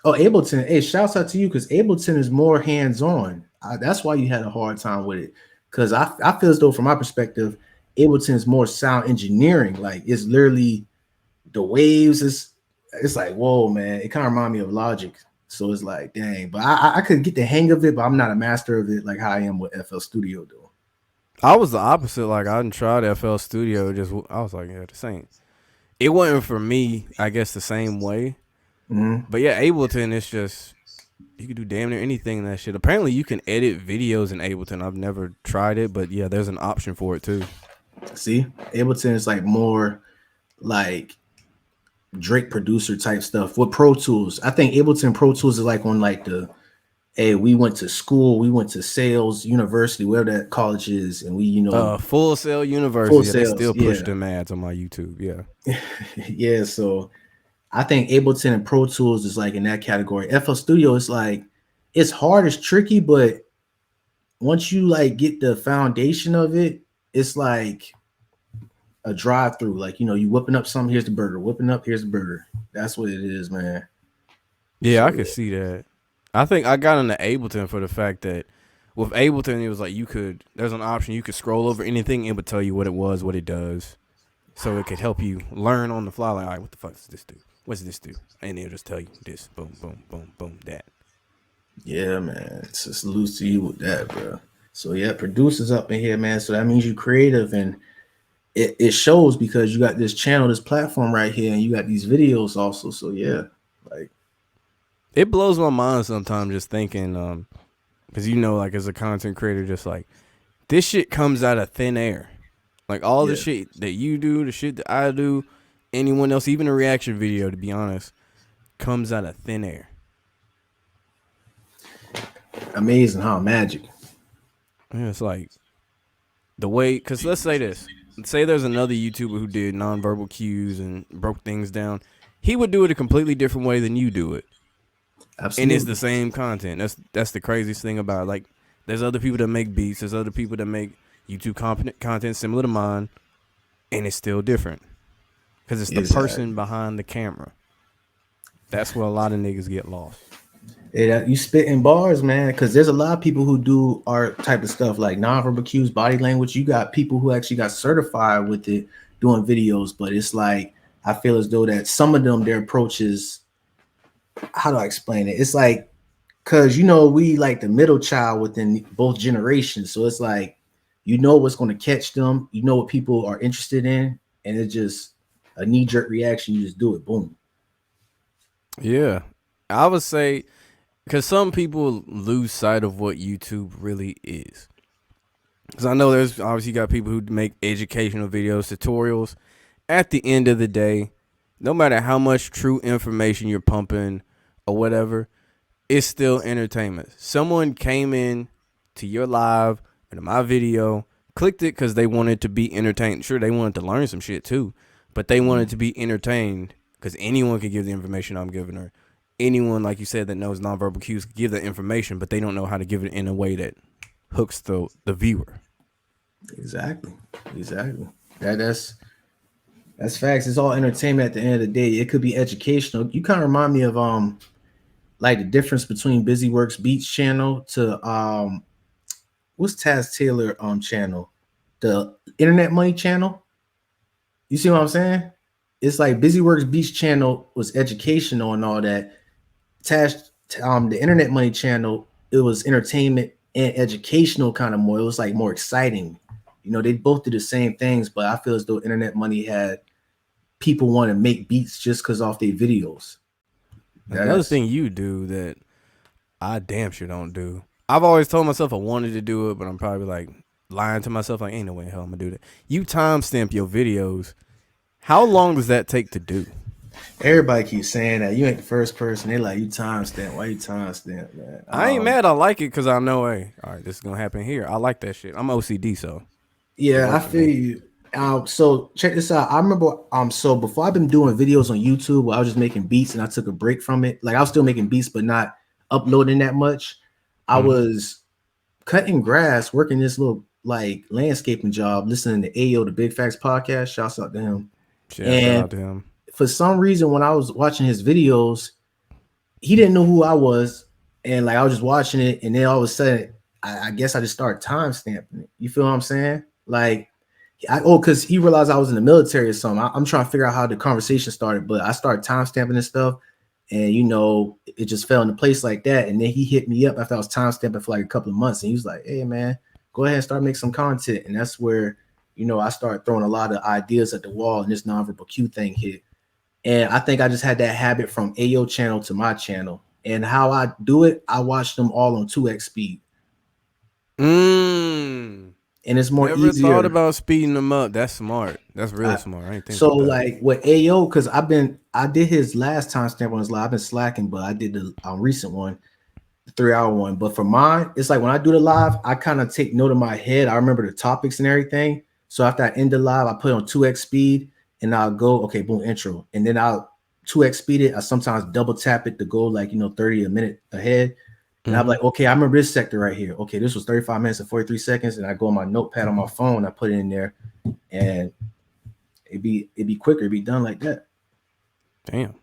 Oh, Ableton. Hey, shouts out to you because Ableton is more hands-on. That's why you had a hard time with it. Because I feel as though, from my perspective, Ableton is more sound engineering. Like it's literally the waves. It's like, whoa, man. It kind of reminds me of Logic. So it's like, dang. But I could get the hang of it, but I'm not a master of it like how I am with FL Studio though. I was the opposite. Like I didn't try the FL Studio. I was like, yeah, the same. It wasn't for me. I guess the same way. Mhm. But yeah, Ableton is just you can do damn near anything in that shit. Apparently, you can edit videos in Ableton. I've never tried it, but yeah, there's an option for it too. See, Ableton is like more like Drake producer type stuff with Pro Tools. I think Ableton Pro Tools is like on like the hey, we went to school, we went to sales, university, wherever that college is, and we, Full Sail full University. Yeah, they sales. still push Yeah. them ads on my YouTube. Yeah. Yeah. So I think Ableton and Pro Tools is like in that category. FL Studio is like it's hard, it's tricky, but once you like get the foundation of it, it's like a drive through. Like, you whipping up something, here's the burger, whipping up, here's the burger. That's what it is, man. Yeah, So I could see that. I think I got into Ableton for the fact that with Ableton, it was like there's an option, you could scroll over anything, it would tell you what it was, what it does. So it could help you learn on the fly. Like, all right, what the fuck does this do? What's this do? And it'll just tell you this, boom, boom, boom, boom, that. yeah, man. It's a salute to you with that, bro. So yeah, producers up in here, man. So that means you're creative and it shows because you got this channel, this platform right here, and you got these videos also. So yeah, like It blows my mind sometimes just thinking, because like as a content creator, just like this shit comes out of thin air. Like all the yeah, shit that you do, the shit that I do, anyone else, even a reaction video, to be honest, comes out of thin air. amazing, huh? Magic. Yeah, it's like the way, because let's say this. Say there's another YouTuber who did nonverbal cues and broke things down. He would do it a completely different way than you do it. And it's Absolutely. the same content. That's the craziest thing about it. Like, there's other people that make beats. There's other people that make YouTube content similar to mine, and it's still different because it's the Exactly. person behind the camera. That's where a lot of niggas get lost. You spit in bars, man, because there's a lot of people who do art type of stuff like nonverbal cues, body language. You got people who actually got certified with it doing videos, but it's like I feel as though that some of them their approach is how do I explain it? It's like because we like the middle child within both generations, so it's like what's going to catch them, what people are interested in, and it's just a knee jerk reaction. You just do it, boom. Yeah, I would say because some people lose sight of what YouTube really is. Because I know there's obviously got people who make educational videos, tutorials. At the end of the day, no matter how much true information you're pumping or whatever, it's still entertainment. Someone came in to your live or to my video, clicked it because they wanted to be entertained. Sure, they wanted to learn some shit too, but they wanted to be entertained because anyone could give the information I'm giving her. Anyone, like you said, that knows nonverbal cues could give the information, but they don't know how to give it in a way that hooks the viewer. Exactly. That's facts. It's all entertainment at the end of the day. It could be educational. You kind of remind me of like the difference between Busy Works Beats channel to what's Taz Taylor channel? The Internet Money channel. You see what I'm saying? It's like Busy Works Beats channel was educational and all that. the Internet Money channel, it was entertainment and educational kind of more. It was like more exciting. They both did the same things, but I feel as though Internet Money had people want to make beats just because off their videos. Another thing you do that I damn sure don't do. I've always told myself I wanted to do it, but I'm probably like lying to myself. Like, ain't no way in hell I'm gonna do that. You timestamp your videos. How long does that take to do? Everybody keeps saying that. You ain't the first person. They like, you timestamp. Why you timestamp, man? I ain't mad. I like it because I know, hey, all right, this is gonna happen here. I like that shit. I'm OCD, so yeah, I feel you. So check this out. I remember so before I've been doing videos on YouTube where I was just making beats and I took a break from it. Like I was still making beats, but not uploading that much. I was cutting grass, working this little like landscaping job, listening to Ayo, the Big Facts podcast. Shouts out to him. Shout out to him. For some reason, when I was watching his videos, he didn't know who I was, and like I was just watching it, and then all of a sudden, I guess I just started time stamping it. You feel what I'm saying? Like, because he realized I was in the military or something. I'm trying to figure out how the conversation started, but I started time stamping this stuff, and it just fell into place like that. And then he hit me up after I was time stamping for like a couple of months, and he was like, "Hey man, go ahead and start making some content." And that's where I started throwing a lot of ideas at the wall, and this nonverbal cue thing hit. And I think I just had that habit from Ayo channel to my channel. And how I do it, I watch them all on 2x speed. And it's more Never easier. thought about speeding them up. That's smart. That's real smart. I ain't think so about that. like with Ayo, because I did his last timestamp on his live. I've been slacking, but I did the recent one, the 3-hour one. But for mine, it's like when I do the live, I kind of take note of my head. I remember the topics and everything. So after I end the live, I put it on 2x speed. And I'll go, okay, boom, intro. And then I'll 2x speed it. I sometimes double tap it to go like, 30 a minute ahead. And I'm like, okay, I remember this sector right here. Okay, this was 35 minutes and 43 seconds. And I go on my notepad on my phone. I put it in there. And it'd be quicker. It'd be done like that. Damn.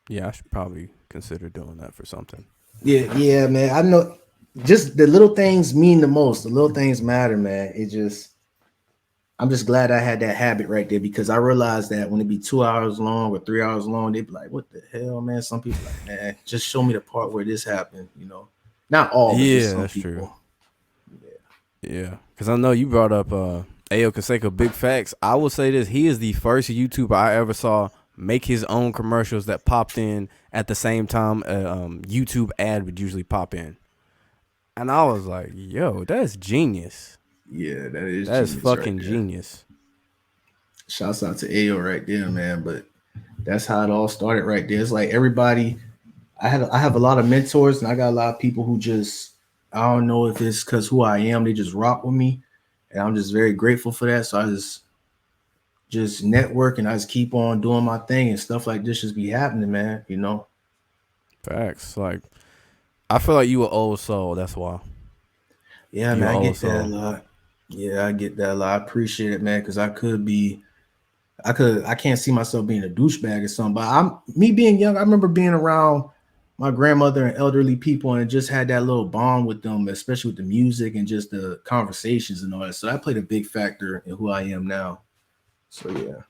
Yeah, I should probably consider doing that for something. Yeah, man. I know just the little things mean the most. The little things matter, man. I'm just glad I had that habit right there because I realized that when it be 2 hours long or 3 hours long, they'd be like, what the hell, man? Some people like, man, just show me the part where this happened, Not all, yeah, some that's people. True. Yeah. Because I know you brought up Ayo Canseco, Big Facts. I will say this. He is the first YouTuber I ever saw make his own commercials that popped in at the same time YouTube ad would usually pop in. And I was like, yo, that's genius. Yeah, that is fucking right genius. Shouts out to Ayo right there, man. But that's how it all started right there. It's like everybody, I have a lot of mentors and I got a lot of people who just, I don't know if it's because who I am, they just rock with me. And I'm just very grateful for that. So I just network and I just keep on doing my thing and stuff like this just be happening, man, Facts. Like, I feel like you an old soul. That's why. Yeah, man, I get that a lot. Yeah, I get that a lot. I appreciate it, man, because I can't see myself being a douchebag or something. But me being young, I remember being around my grandmother and elderly people and just had that little bond with them, especially with the music and just the conversations and all that. So that played a big factor in who I am now. So yeah,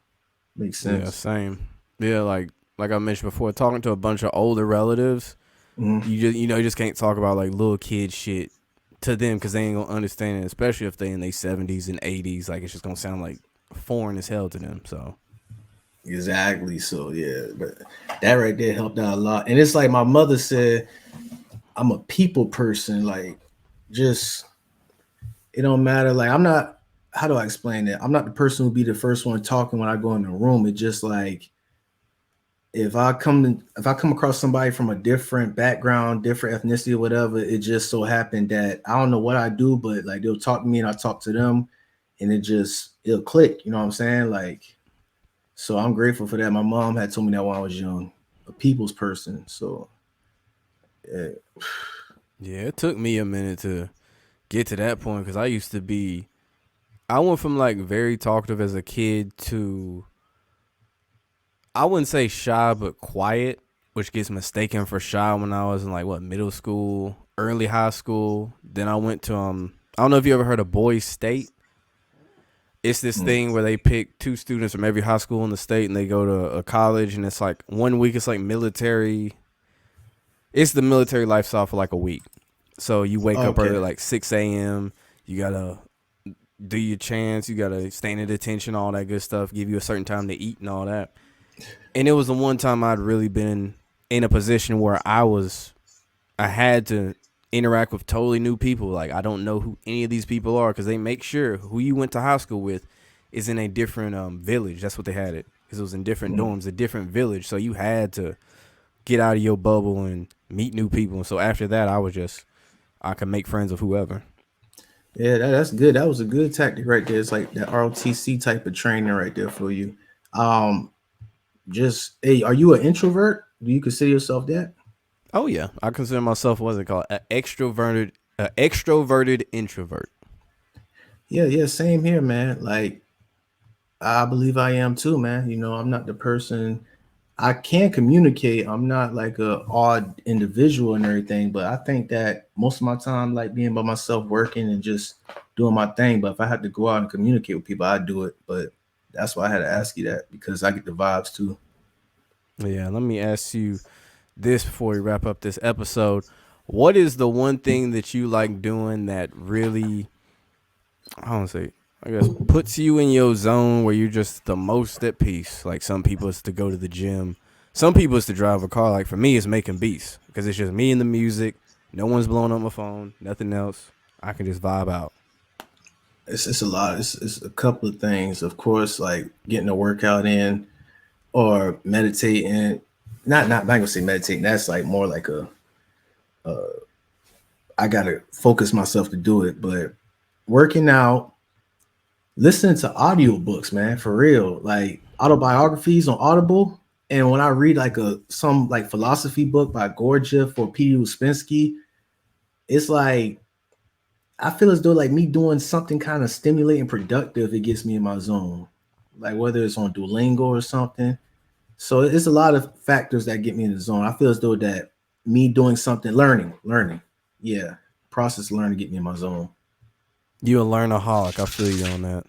makes sense. Yeah, same. Yeah, like I mentioned before, talking to a bunch of older relatives, you just can't talk about like little kid shit to them because they ain't gonna understand it, especially if they in their 70s and 80s. Like it's just gonna sound like foreign as hell to them. So exactly. So yeah, but that right there helped out a lot. And it's like my mother said, I'm a people person. Like, just it don't matter. Like, I'm not. How do I explain that? I'm not the person who'll be the first one talking when I go in the room. It's just like if I come across somebody from a different background, different ethnicity or whatever, it just so happened that I don't know what I do, but like they'll talk to me and I talk to them and it'll click. You know what I'm saying? Like, so I'm grateful for that. My mom had told me that when I was young, a people's person. So yeah, it took me a minute to get to that point because I went from like very talkative as a kid to, I wouldn't say shy, but quiet, which gets mistaken for shy when I was in like middle school, early high school. Then I went to I don't know if you ever heard of Boys State. It's this thing where they pick 2 students from every high school in the state and they go to a college and it's like 1 week it's like military It's the military lifestyle for like a week. So you wake up Okay. early, like 6 a.m. You gotta do your chants. You gotta stand at attention, all that good stuff. Give you a certain time to eat and all that. And it was the one time I'd really been in a position where I had to interact with totally new people. Like, I don't know who any of these people are because they make sure who you went to high school with is in a different village. That's what they had it, because it was in different dorms, a different village. So you had to get out of your bubble and meet new people. And so after that, I could make friends with whoever. Yeah, that's good. That was a good tactic right there. It's like that ROTC type of training right there for you. Um, just hey, are you an introvert? Do you consider yourself that? Oh yeah, I consider myself, what's it called, an extroverted introvert. Yeah, yeah, same here, man. Like I believe I am too, man. I'm not the person. I can communicate. I'm not like a odd individual and everything, but I think that most of my time, like being by myself, working and just doing my thing. But if I had to go out and communicate with people, I'd do it. But that's why I had to ask you that because I get the vibes too. Yeah, let me ask you this before we wrap up this episode. What is the one thing that you like doing that really, I don't say, I guess, puts you in your zone where you're just the most at peace? Like, some people it's to go to the gym. Some people it's to drive a car. Like, for me, it's making beats because it's just me and the music. No one's blowing up my phone, nothing else. I can just vibe out. It's a lot. It's a couple of things. Of course, like getting a workout in or meditating. Not gonna say meditating. That's like more like I gotta focus myself to do it. But working out, listening to audiobooks, man, for real. Like autobiographies on Audible. And when I read like some like philosophy book by Gurdjieff or P. Uspensky, it's like I feel as though like me doing something kind of stimulating, productive, it gets me in my zone. Like whether it's on Duolingo or something. So it's a lot of factors that get me in the zone. I feel as though that me doing something, learning, yeah, process of learning get me in my zone. You a learnaholic. I feel you on that.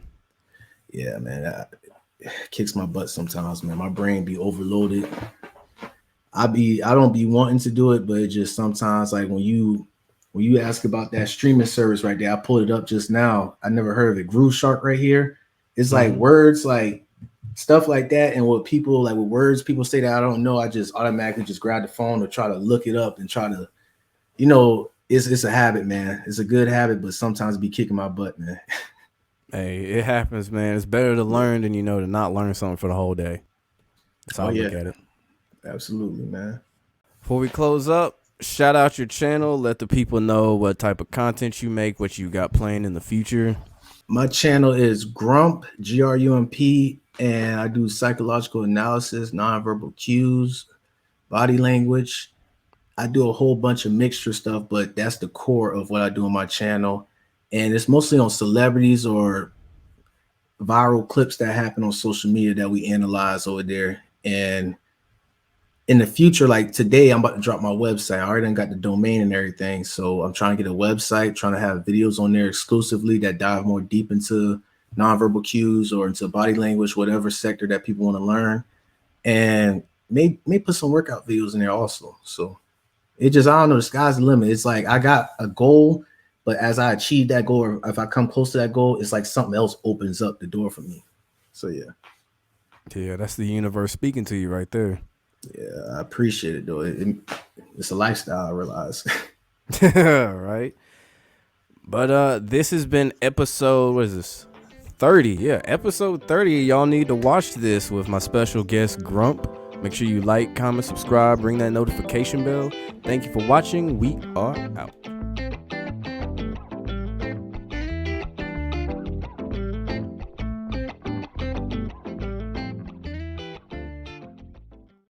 Yeah, man, that kicks my butt sometimes, man. My brain be overloaded. I don't be wanting to do it, but it just sometimes like when you ask about that streaming service right there, I pulled it up just now. I never heard of it. Groove Shark right here. It's like words like stuff like that, and what people like with words people say that I don't know. I just automatically just grab the phone or try to look it up and try to, it's a habit, man. It's a good habit, but sometimes it be kicking my butt, man. Hey, it happens, man. It's better to learn than, to not learn something for the whole day. That's how Oh I look yeah, at it. absolutely, man. Before we close up, shout out your channel. Let the people know what type of content you make, what you got planned in the future. My channel is Grump, Grump, and I do psychological analysis, nonverbal cues, body language. I do a whole bunch of mixture stuff, but that's the core of what I do on my channel. And it's mostly on celebrities or viral clips that happen on social media that we analyze over there. And in the future, like today, I'm about to drop my website. I already got the domain and everything. So I'm trying to get a website, trying to have videos on there exclusively that dive more deep into nonverbal cues or into body language, whatever sector that people want to learn. And may put some workout videos in there also. So it just, I don't know, the sky's the limit. It's like I got a goal, but as I achieve that goal, or if I come close to that goal, it's like something else opens up the door for me. So yeah. Yeah, that's the universe speaking to you right there. Yeah, I appreciate it though. It's a lifestyle, I realize. Right. But this has been episode, what is this? 30. Yeah, episode 30. Y'all need to watch this with my special guest Grump. Make sure you like, comment, subscribe, ring that notification bell. Thank you for watching. We are out.